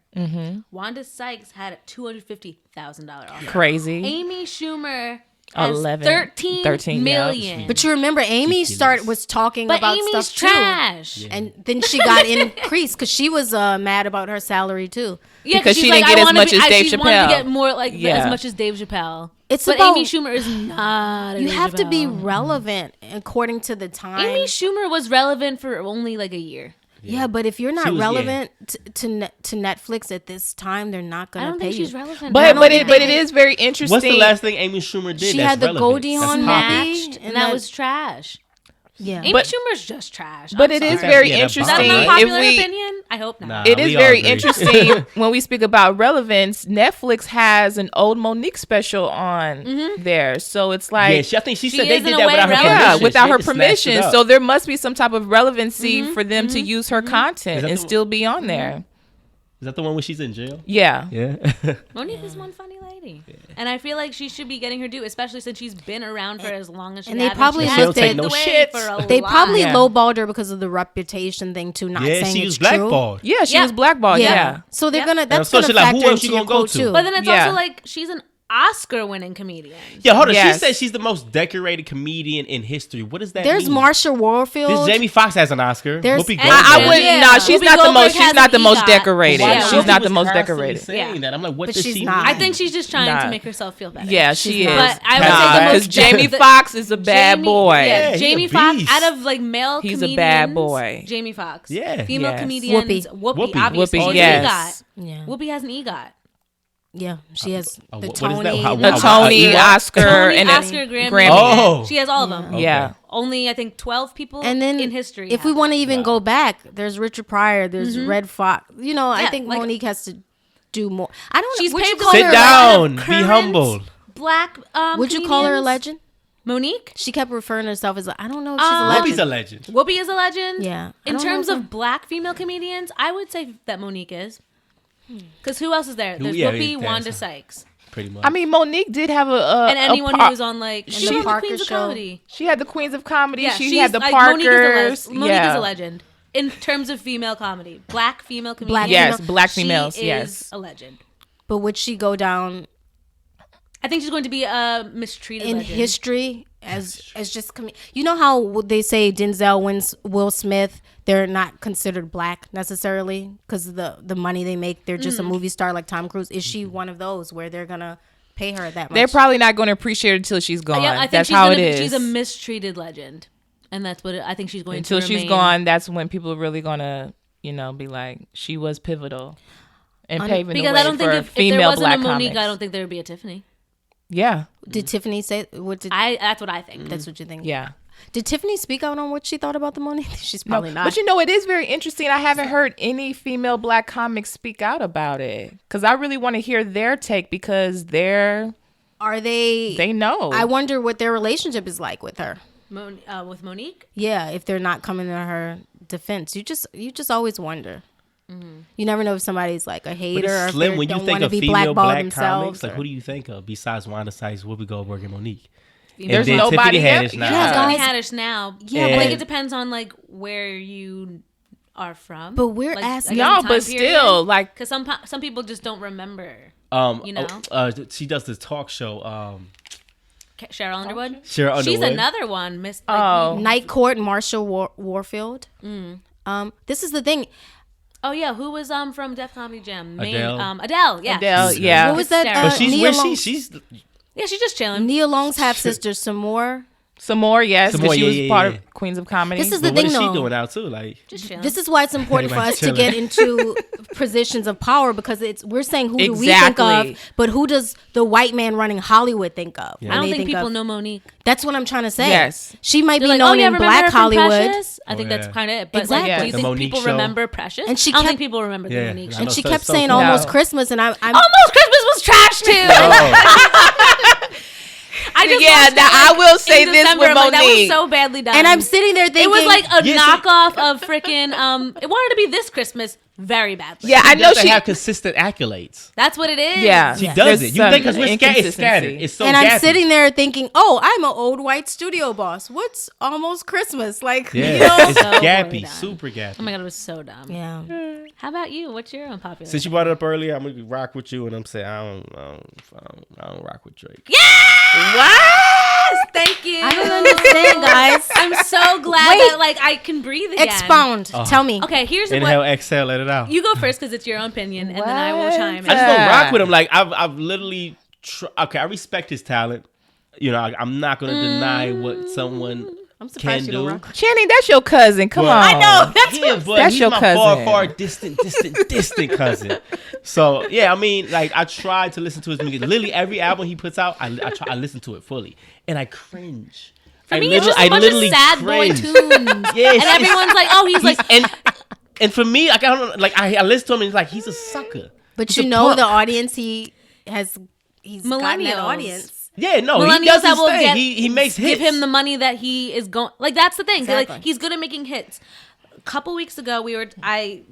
Wanda Sykes had a $250,000 offer. Crazy. Amy Schumer has 13 13 million. But you remember Amy was talking But about Amy's stuff trash. too, and then she got increased because she was mad about her salary too. Yeah, Because she's she like, didn't get I as wanna much as Dave She wanted to Chappelle. get more like Yeah. as much as Dave Chappelle. It's but about- Amy Schumer is not. A You Dave have to be Chappelle. relevant according to the time. Amy Schumer was relevant for only like a year. Yeah, but if you're She not was- relevant to Netflix at this time, they're not I going don't to pay think you. she's relevant. But it is very interesting. What's the last thing Amy Schumer did? She that's had the relevant? Goldie That's Hawn popular? movie. Matched, and and that that- was trash. Yeah, Amy But- Schumer's just trash. But I'm it is sorry. very Yeah, that Is that bothers an me. interesting. unpopular If we, opinion? I hope not. Nah. it is we all very agree. interesting when we speak about relevance. Netflix has an old Monique special on there, so it's like Yeah, I think she said She they is did in a that way without her relevant. permission. yeah, without They her just snatched it permission. up. So there must be some type of relevancy for them to use her content Is that and the- still be on there. Is that the one where she's in jail? Yeah. Yeah. Monique is one funny lady, and I feel like she should be getting her due, especially since she's been around for as long as she and has. they probably she She don't has take paved no the way shit. for a they lot. probably Yeah. lowballed her because of the reputation thing too. Not Yeah, saying she it's was true. blackballed. Yeah, she Yeah. was blackballed. Yeah. So they're Yep. gonna. And That's so gonna she's like, factor who else into you your gonna go quote to? too. But then it's Yeah. also like she's an Oscar-winning comedian. Yeah, hold on. Yes. She said she's the most decorated comedian in history. What does that There's mean? Marsha Warfield. This Jamie Foxx has an Oscar. There's- Whoopi And Goldberg. I wouldn't. Yeah. No, she's Whoopi not the Goldberg most. She's has not an the most EGOT. decorated. Yeah. She's not the Whoopi most was constantly decorated. saying Yeah. that. I'm like, what But does she's she not. mean? I think she's just trying Nah. to make herself feel better. Yeah, she is. But I would say the Because most Jamie the- Foxx is a bad Jamie- boy. Yeah, Yeah, he Jamie a Foxx beast. out of like male He's a comedians. bad boy. Jamie Foxx. Yeah. Female Yes. comedians. Whoopi. Whoopi. Obviously. Whoopi, She's yes. an EGOT. Yeah. Whoopi has an EGOT. Yeah, she has the what is Tony. that? How- A how- Tony, EGOT? Oscar, Tony, and Oscar, a Grammy. Oh. She has all of them. Yeah. Only I think 12 people And then in history. if we have want to it. even go back, there's Richard Pryor, there's Red Fox. You know, I Yeah, think like- Monique has to do more. I don't She's know. Would you paved call the Sit her a down. legend? Be Current humble. Black. Would you call her a comedians. legend? Monique? She kept referring to herself as I don't know if she's a Whoopi's legend. a legend. Whoopi is a legend. Yeah. I In don't know terms if of black female comedians, I would say that Monique is. Because who else is there? There's yeah, Whoopi, that's- Wanda Sykes, Pretty much. I mean, Monique did have and anyone who was on like She- and the Parker Queens of show. Comedy. She had the Queens of Comedy. Yeah, she she's had the like, Parkers. Monique yeah. is a legend in terms of female comedy. Black female comedians. Black Yes, female- black she females. is Yes. a legend. But would she go down I think she's going to be a mistreated in legend. history as just you know how they say Denzel wins Will Smith, they're not considered black necessarily because of the money they make, they're just a movie star like Tom Cruise. Is she one of those where they're gonna pay her that much? They're probably not going to appreciate it until she's gone. Yeah, I think that's she's how gonna, it is. She's a mistreated legend, and that's what I think she's going Until to she's remain. gone, that's when people are really gonna, be like, she was pivotal and paving the Because way I don't think for if there female wasn't black a Monique, comics. I don't think there would be a Tiffany. Yeah, Did Tiffany say what did That's what I think. that's what you think? yeah. Did Tiffany speak out on what she thought about the Monique? She's probably not. But it is very interesting. I haven't heard any female black comics speak out about it because I really want to hear their take because Are they know. I wonder what their relationship is like with her. With Monique? Yeah, if they're not coming to her defense. You just always wonder. You never know if somebody's like a But hater or it's if slim they when you don't think want to of be female blackballed black themselves. comics. Like, who do you think of besides Wanda Sykes, Whoopi Goldberg, and Monique? There's then nobody Tiffany Haddish now. Yeah, Tiffany Haddish now. Yeah, I think it depends on like where you are from. But we're like, asking. No, but still, like, because some people just don't remember. You know, she does this talk show. Cheryl Underwood. Cheryl Underwood. She's another one. Night Court, Marsha Warfield. This is the thing. Oh yeah, who was from Def Comedy Jam? Adele. Adele. Yeah. Adele. Yeah. What was that? But she's yeah, she's just chilling. Nia Long's half sister, some more. Some more, yes, because she was part yeah. of Queens of Comedy. This is the But thing, what is though. she doing now too? Like, Just chilling. This is why it's important for us to get into positions of power, because we're saying who do we think of, but who does the white man running Hollywood think of? I don't think people know Monique. That's what I'm trying to say. Yes. She might They're be like, known in remember Black her from Hollywood. Precious? I think that's kind of it. But Exactly. like, do you The think Monique people show. remember Precious? And she I don't kept- think people remember the Monique show. And she so kept it's so saying cool. Almost No. Christmas, and I'm Almost Christmas was trash too. I just watched now that, I will say in this December. with I'm like, that was Monique. so badly done. and I'm sitting there thinking It was like a Yes, knockoff of freaking. It wanted to be This Christmas very badly. Yeah, I know doesn't she. have consistent accolades. That's what it is. Yeah, She Yeah. does There's it. You think because some we're scattered, it's scattered. inconsistency. It's so and I'm gappy. sitting there thinking, oh, I'm an old white studio boss. What's Almost Christmas? Like, Yeah, you know? it's So gappy, poorly done. super gappy. Oh my god, it was so dumb. Yeah. How about you? What's your unpopular? Since you brought it up earlier, I'm gonna rock with you, and I'm saying I don't rock with Drake. Yes, thank you. I don't understand, guys. I'm so glad Wait. that like I can breathe again. Expound. Tell me. Okay, here's Inhale, what exhale, let it out. you go first because it's your own opinion, and then I will chime in. I just don't rock with him. Like I've literally okay. I respect his talent. You know, I'm not gonna deny what someone I'm surprised can you don't do. rock. Channing, that's your cousin. Come But- on. I know. That's Yeah, what but That's he's your my cousin. far distant cousin. So yeah, I mean, like I try to listen to his music. Literally every album he puts out, I listen to it fully, and I cringe. For me, it's just a bunch of sad boy tunes. Yes, And everyone's like, oh, he's like, and for me, like I don't know, like I listen to him and it's like he's a sucker. But He's you a know punk. the audience he's gotten that Millennials. audience. Yeah, no, millennials he does that his will thing. He makes hits. give him the money that he is going. Like that's the thing. Exactly. Like he's good at making hits. A couple weeks ago, I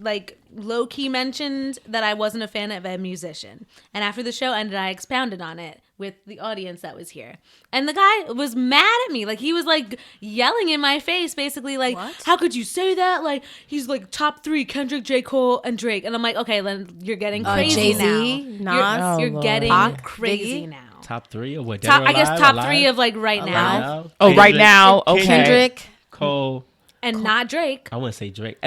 low key mentioned that I wasn't a fan of a musician, and after the show ended, I expounded on it with the audience that was here, and the guy was mad at me. Like he was like yelling in my face, basically like, What? "How could you say that? Like he's like top 3: Kendrick, J. Cole, and Drake." And I'm like, okay, then you're getting crazy Jay-Z, now. Nas, You're Lord. getting Pac, crazy Biggie? now. Top 3 or what? I guess top 3 of like right Alive. now, Oh, right now, okay. Kendrick. Cole. and not Drake. I wouldn't say Drake.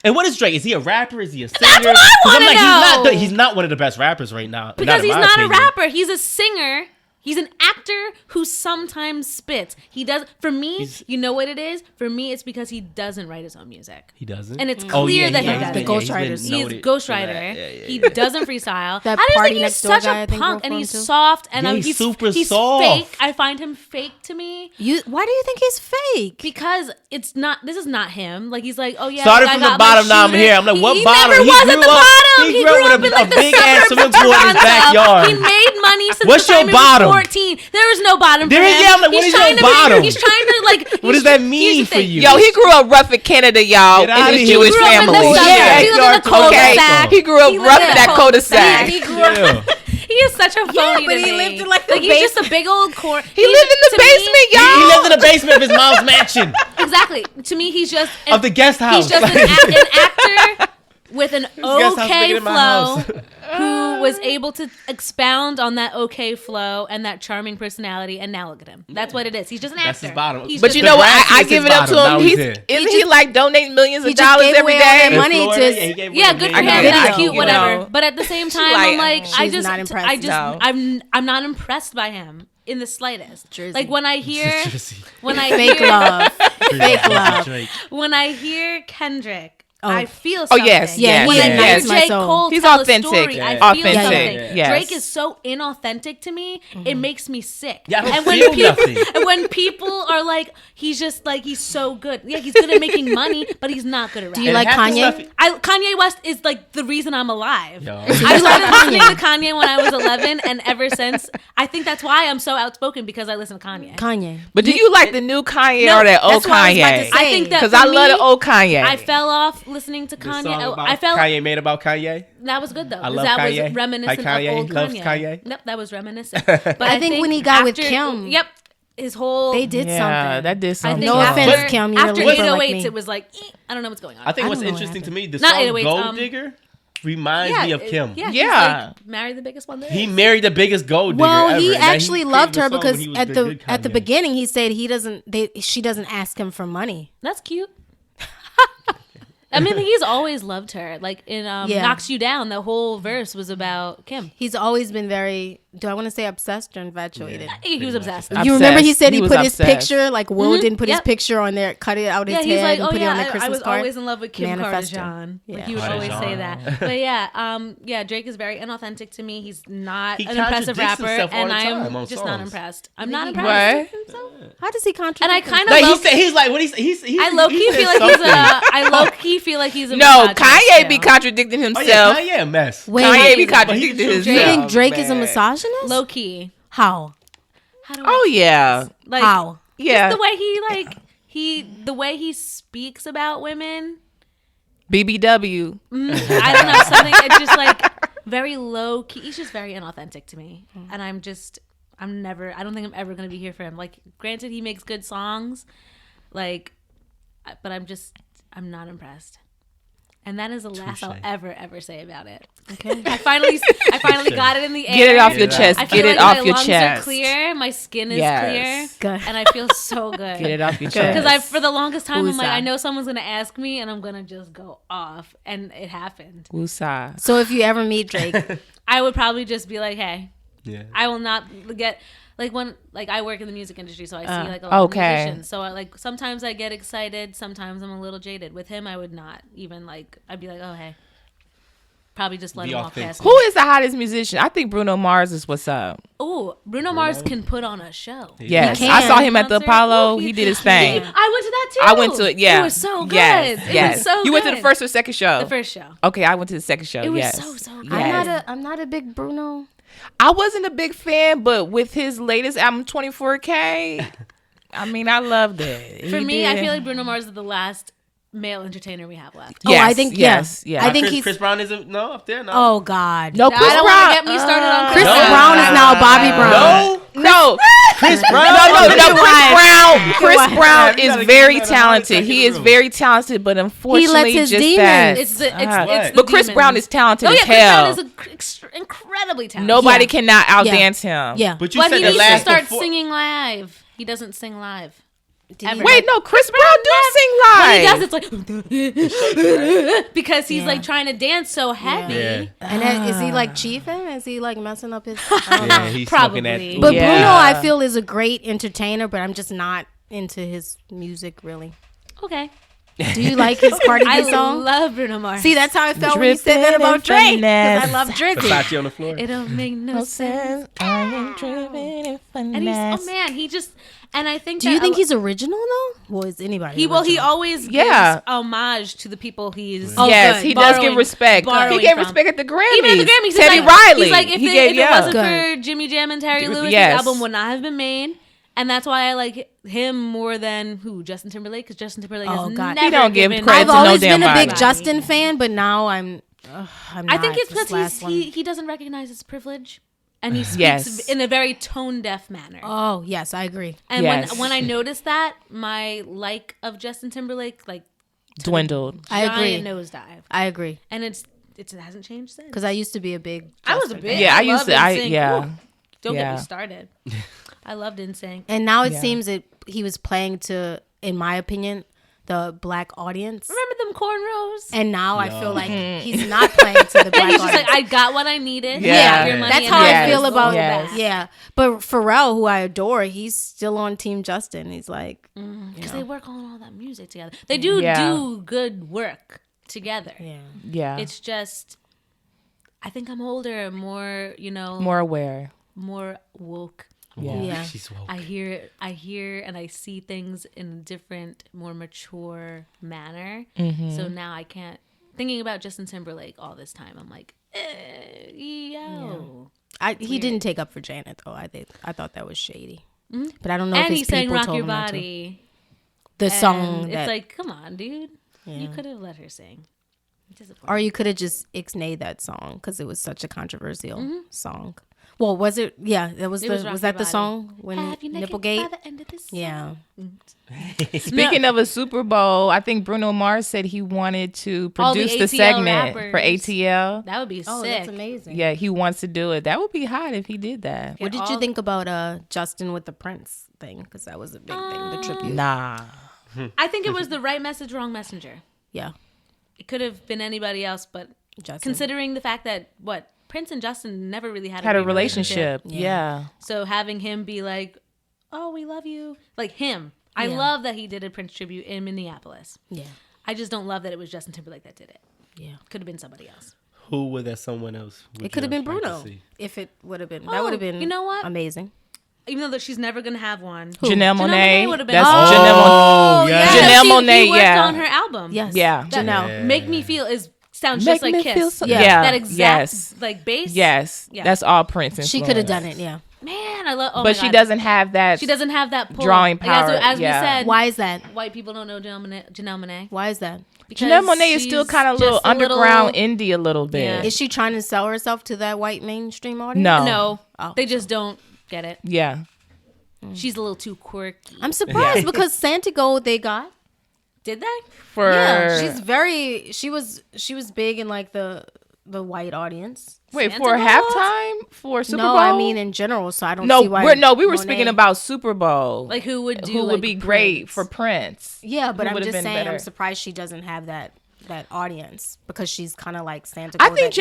And what is Drake? Is he a rapper? Is he a singer? That's what I 'Cause I'm wanna know. He's not one of the best rappers right now. Because in he's my not opinion. a rapper. He's a singer. He's an actor who sometimes spits. He does. For me, you know what it is? For me, it's because he doesn't write his own music. He doesn't. And it's clear that he has doesn't. been- The he's been ghostwriters. He is noted ghostwriter. for that. Yeah. He doesn't freestyle. That I just Party think he's Next Door such guy, I a think, punk, wrote and for he's him, too. soft, and Yeah, he's super soft. fake. I find him fake to me Why do you think he's fake? because it's not. This is not him. Like he's like, oh yeah. Started I from got the my bottom, now I'm shooter. here. I'm like, what he bottom? Never He was grew at the up- bottom. he grew up with in a like the big-ass suburbs of swimming pool in his Toronto. backyard. He made money since What's the time your he was bottom? 14. There was no bottom for There- him. yeah, I'm like, what He's is your trying to bottom? He's trying to like. What does that mean for you? Yo, he grew up rough in Canada, y'all, Get outta in his here. Jewish He grew up in the family. suburbs. Yeah, He lived in a cul-de-sac. He grew up He rough lived in in that a cul-de-sac. He grew up. Yeah. He is such a phony but to he me. lived in, like, the he's just a big old corn. He lived in the basement, He y'all. lived in the basement of his mom's mansion Exactly. To me, he's just of the guest house. He's just an actor with an guest house okay bigger than my flow house. who was able to expound on that okay flow and that charming personality, and now look at him. That's what it is. He's just an actor. That's his bottom. He's But just you a- know what? grass I is give his it up to bottom. Now him. he's in. Isn't he like donating millions of he just dollars gave every away all that day? money Florida, to- yeah, he gave Yeah, away good for a him. million That's dollars. cute, you whatever. know. But at the same time, like, I'm like, I she's just, not impressed. No. I'm not impressed by him in the slightest. Jersey. Like when I hear, Jersey. when I Fake hear, love. Fake love. Drake. when I hear Kendrick. Oh. I feel Oh, something. yes, Yeah, When he I is. hear Yes. My J. soul. Cole He's tell authentic. a story, I Yeah. feel Authentic, something. yes. Drake is so inauthentic to me, it makes me sick. Yeah, I don't and when feel people, nothing. and when people are like, he's just like, he's so good. Yeah, he's good at making money, but he's not good at rapping. Do you like half the Kanye? stuff- Kanye West is like the reason I'm alive. Yo. I started listening to Kanye when I was 11, and ever since, I think that's why I'm so outspoken, because I listen to Kanye. Kanye. But do you like the new Kanye No, or that old that's what I was about to Kanye? say. I think that Because for I love me, the old Kanye. I fell off listening to The Kanye. song about I felt Kanye made about Kanye. that was good though. I love that Kanye. was reminiscent Like Kanye of old loves Kanye. Kanye. Yep, that was reminiscent. But I think when he got with Kim- Yep. his whole They did something. That did something. No offense, Kim. You're After living 808s, like me. it was like I don't know what's going on. I think what's know what interesting to happened. me, the Not song 808s, Gold Digger reminds me of Kim. Yeah. Yeah. He's like married the biggest one there He is. married the biggest gold digger Well, ever. he and then actually created loved the her song because when he was at good the Kanye. beginning he said she doesn't ask him for money. That's cute. I mean, he's always loved her. Like in Knocks You Down, the whole verse was about Kim. He's always been very, do I want to say obsessed or infatuated? He was obsessed. You remember he said he was put his obsessed. picture, like Will didn't put his Yep. picture on there, cut it out his Yeah, he's head like, and oh put it on the yeah, Christmas I was card. always in love with Kim Manifesto. Kardashian. Yeah. Like, he would always say that. But yeah, Drake is very inauthentic to me. He's not He an impressive contradicts rapper, himself all and the time I'm on just not songs. impressed. I'm not impressed. What? How does he contradict? And I himself? kind of Like low he said, he's like what he's I low key feel like he's I low key feel like he's a No, misogynist Kanye still. be contradicting Oh himself. yeah, Kanye a mess. Wait, Kanye be But contradicting he's a do you himself. think Drake is a man. misogynist? Low key. How? How do I Oh yeah. like How? Yeah. the way the way he speaks about women. BBW. I don't know, something it's just like very low key. He's just very inauthentic to me. And I don't think I'm ever going to be here for him. Like, granted, he makes good songs, like, but I'm not impressed. And that is the last I'll ever say about it. Okay. I finally got it in the air. Get it off your chest. I feel Get it like off my your lungs chest. are clear. My skin is Yes. clear. Good. And I feel so good. Get it off your Because chest. for the longest time, I'm like, Woosah. I know someone's going to ask me and I'm going to just go off. And it happened. Woosah. So if you ever meet Drake, I would probably just be like, hey, Yeah. I will not get like I work in the music industry, so I see like a lot of musicians. So sometimes I get excited, sometimes I'm a little jaded. With him, I would not even I'd be like, oh hey, probably just let Be him walk authentic. past Who me. is the hottest musician? I think Bruno Mars is what's up. Oh, Bruno Mars can put on a show. Yes, He I saw can. him at the Concert. Apollo. Ooh, He did his thing. I went to that too. I went to it. Yeah, It was so good. Yes, It yes. was so You went to the good. first or second show? The first show. Okay, I went to the second show. It was yes. so good. Yes. I'm not a big Bruno. I wasn't a big fan, but with his latest album, 24K, I mean, I loved it. For He me, I did. feel like Bruno Mars is the last male entertainer we have left. Yes, Oh, I think yes, yeah. yes. I think Chris Brown isn't up there. No. Oh God. No, Chris I don't Brown. want to get me started on Chris No. Brown is now Bobby Brown. No. No, Chris Brown. no. Chris Yeah, Brown we is gotta very get him out of the talented. He second is room. very talented, but unfortunately, his just demons. that. It's the But Chris demons. Brown is talented Oh as yeah, Chris hell. Brown is incredibly talented. Nobody Yeah. cannot outdance him. Yeah. But you But said he the needs to last start before- singing live. He doesn't sing live. Ever. Wait, no, Chris Brown do sing When he live. does, it's like because he's like trying to dance so heavy. Yeah. And is he like chiefing? Is he like messing up his? I don't know. Yeah, he's Probably. smoking that. But Yeah. Bruno, I feel, is a great entertainer, but I'm just not into his music really. Okay, Do you like his Cardi I B song? love Bruno Mars. See, that's how I felt when you said that Dripping about in Drake. finesse. Because I love Drizzy. Versace on the floor. it don't make no sense. I am driven in And he's finesse. he just and I think. Do you think he's original though? Well, is anybody? He original? always Yeah. gives homage to the people he's Yes, he does give borrowing- respect. He borrowing gave from. respect at the Grammys. Even at the Grammys, Teddy he's like, Riley. He's like, if it wasn't Good. for Jimmy Jam and Terry Lewis, Yes. this album would not have been made. And that's why I like him more than Justin Timberlake, because Justin Timberlake Oh, has God. never He don't give given credit I've to no always damn been a big body. Justin fan, but now I'm not. I think it's This because last one. he doesn't recognize his privilege, and he speaks Yes. in a very tone deaf manner. Oh yes, I agree. And Yes. when I noticed that, my like of Justin Timberlake Dwindled. I agree. giant nosedive, I agree and it hasn't changed since. because I used to be a big. I was a Justin big Yeah, I used loved to. NSYNC. Yeah. Ooh, don't get Yeah. me started. I loved NSYNC. And now it Yeah. seems that he was playing to, in my opinion, the black audience. Remember them cornrows? And now I feel like he's not playing to the black He's just audience. like, I got what I needed. Yeah. Your money That's and how Yes. I feel about Yes. yeah. But Pharrell, who I adore, he's still on Team Justin. He's like, because they work on all that music together. They do good work together. Yeah. It's just, I think I'm older, more more aware. more woke. Yeah. She's woke. I hear and I see things in a different, more mature manner. So now I can't, thinking about Justin Timberlake all this time, I'm like, yo. he didn't take up for Janet though. I thought that was shady. But I don't know And if he his sang people Rock told Your him not to. Body. The And song it's that, like, come on, dude. You could have let her sing. or you could have just ixnayed that song because it was such a controversial song. Well, was it? Yeah, that was was that the song when Have you Nipplegate? by the end of this Yeah. Speaking of a Super Bowl, I think Bruno Mars said he wanted to produce the segment for ATL. That would be sick. Oh, that's amazing. Yeah, he wants to do it. That would be hot if he did that. What did you think about Justin with the Prince thing? Because that was a big thing, the tribute. Nah. I think it was the right message, wrong messenger. Yeah. It could have been anybody else, but Justin. Considering the fact that Prince and Justin never really had a relationship. Yeah. So having him be like, "Oh, we love you," like him. I love that he did a Prince tribute in Minneapolis. Yeah. I just don't love that it was Justin Timberlake that did it. Yeah. Could have been somebody else. Who would that someone else? It could have been Bruno. If it would have been, that would have been. You know what? Amazing. Even though she's never gonna have one. Janelle Monáe would have been. That's Janelle. Janelle Monáe. He worked on her album. Yes. Yeah. Janelle. Make Me Feel sounds just like Kiss. Yeah. That exact like bass. Yes. Yeah. That's all Prince influence. She could have done it. Yeah. Man, I love. But she doesn't have that. She doesn't have that pull. Drawing power. As we said, why is that? White people don't know Janelle Monáe. Why is that? Because Janelle Monáe is still kind of little underground indie a little bit. Yeah. Is she trying to sell herself to that white mainstream audience? No. They just don't get it. Yeah. She's a little too quirky. I'm surprised because Santiago they got. Did they? She was big in like the white audience. Wait, for halftime for Super Bowl? No, I mean in general. So I don't see why. We were speaking about Super Bowl. Like who would be great for Prince? Yeah, but I'm just saying, I'm surprised she doesn't have that audience because she's kind of like Santiago. I think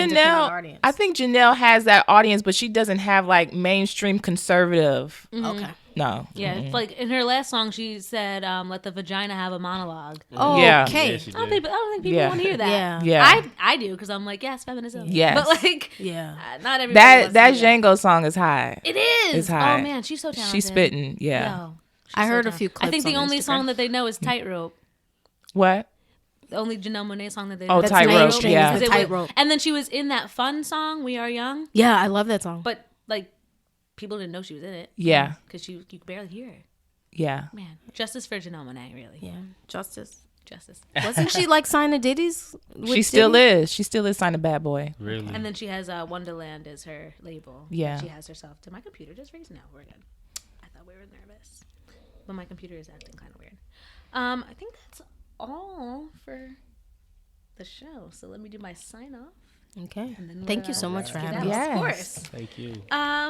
Janelle has that audience, but she doesn't have like mainstream conservative. Mm-hmm. Okay. No. Yeah, like in her last song, she said, "Let the vagina have a monologue." Oh, yeah. Okay. I don't think people want to hear that. Yeah. I do because I'm like, yes, feminism. Yes. But like, not everybody. That Django song is high. It is. It's high. Oh man, she's so talented. She's spitting. Yeah. Yo, I heard a few clips. I think the only song that they know is Tightrope. What? The only Janelle Monáe song that they know. Oh, Tightrope. Yeah. Tightrope. And then she was in that fun song, "We Are Young." Yeah, I love that song. But like, people didn't know she was in it. Yeah. Because you could barely hear her. Yeah. Man, justice for Janelle Monáe, really. Yeah, justice. Wasn't she like signing Diddy's? She still is. She still is signing Bad Boy. Really? And then she has Wonderland as her label. Yeah. She has herself. Did my computer just freeze? No, we're good. I thought we were nervous. But my computer is acting kind of weird. I think that's all for the show. So let me do my sign off. Okay. Thank you so much for having us. Yes. Of course. Thank you.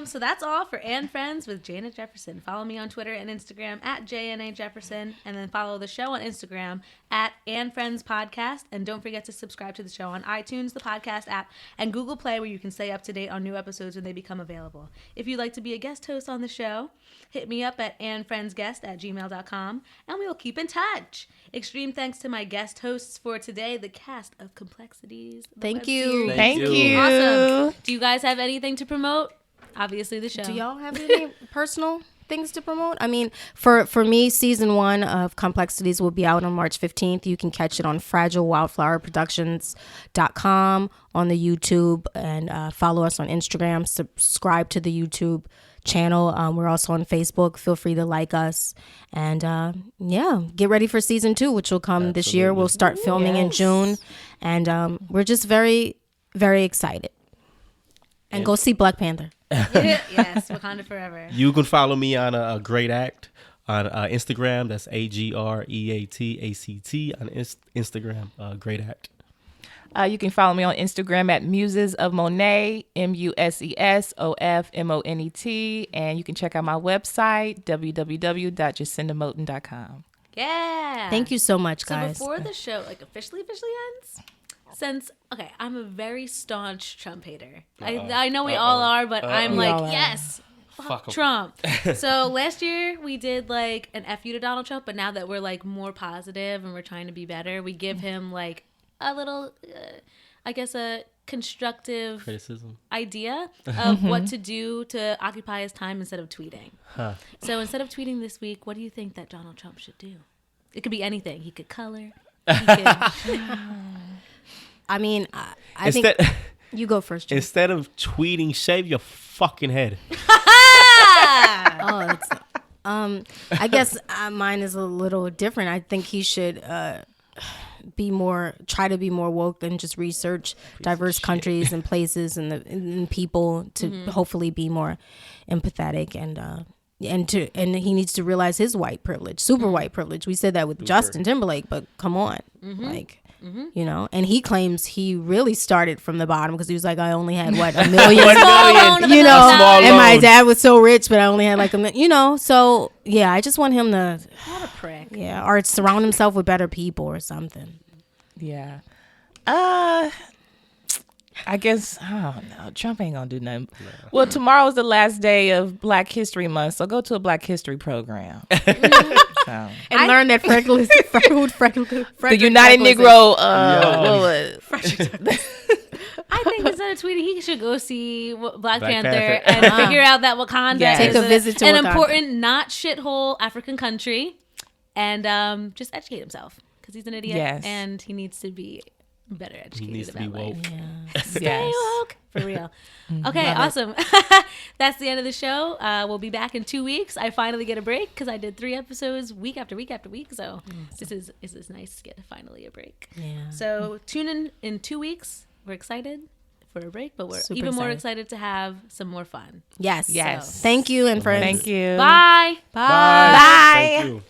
So that's all for And Friends with Janet Jefferson. Follow me on Twitter and Instagram at JNA Jefferson, and then follow the show on Instagram at And Friends Podcast. And don't forget to subscribe to the show on iTunes, the podcast app, and Google Play, where you can stay up to date on new episodes when they become available. If you'd like to be a guest host on the show, hit me up at andfriendsguest@gmail.com, and we'll keep in touch. Extreme thanks to my guest hosts for today, the cast of Complexities. Thank you. Thank you. Awesome. Do you guys have anything to promote? Obviously, the show. Do y'all have any personal things to promote? I mean, for me, season 1 of Complexities will be out on March 15th. You can catch it on fragilewildflowerproductions.com, on the YouTube, and follow us on Instagram. Subscribe to the YouTube channel. We're also on Facebook. Feel free to like us. And get ready for season 2, which will come this year. We'll start filming in June. And we're just very, very excited. And go see Black Panther. Yes, Wakanda Forever. You can follow me on a Great Act on Instagram. That's AGREATACT on Instagram. Great Act. You can follow me on Instagram at Muses of Monet, MUSESOFMONET, and you can check out my website, www.jacindamoten.com. Yeah. Thank you so much, guys. So before the show officially ends, I'm a very staunch Trump hater. I know we all are, but I'm like, yes, fuck Trump. So last year we did like an F you to Donald Trump, but now that we're like more positive and we're trying to be better, we give him like a little, I guess, a constructive criticism idea of what to do to occupy his time instead of tweeting. So instead of tweeting this week, what do you think that Donald Trump should do? It could be anything. He could color. He could... I mean, I think you go first, Jim. Instead of tweeting, shave your fucking head. I guess mine is a little different. I think he should try to be more woke and just research diverse countries and places and people to hopefully be more empathetic and he needs to realize his white privilege, super white privilege. We said that with Justin Timberlake, but come on, you know, and he claims he really started from the bottom because he was like, I only had what, $1 million, you know, and my dad was so rich, but I only had like you know, so yeah, I just want him to, what a prick, yeah, or surround himself with better people or something. Yeah. I guess, I don't know. Trump ain't gonna do nothing. No. Well, tomorrow's the last day of Black History Month, so go to a Black History program. And learn that the United Negro. I think instead of tweeting, he should go see Black Panther and figure out that Wakanda is a visit to an Wakanda. important, not shithole African country, and just educate himself because he's an idiot and he needs to be better educated. He needs to be woke. Yeah. Stay woke. For real. Okay, awesome. That's the end of the show. We'll be back in 2 weeks. I finally get a break because I did 3 episodes week after week after week. So this is nice to get finally a break. Yeah. So tune in 2 weeks. We're excited for a break, but we're even more excited to have some more fun. Yes. Yes. So, thank you and friends. Thank you. Bye. Bye. Bye. Thank you.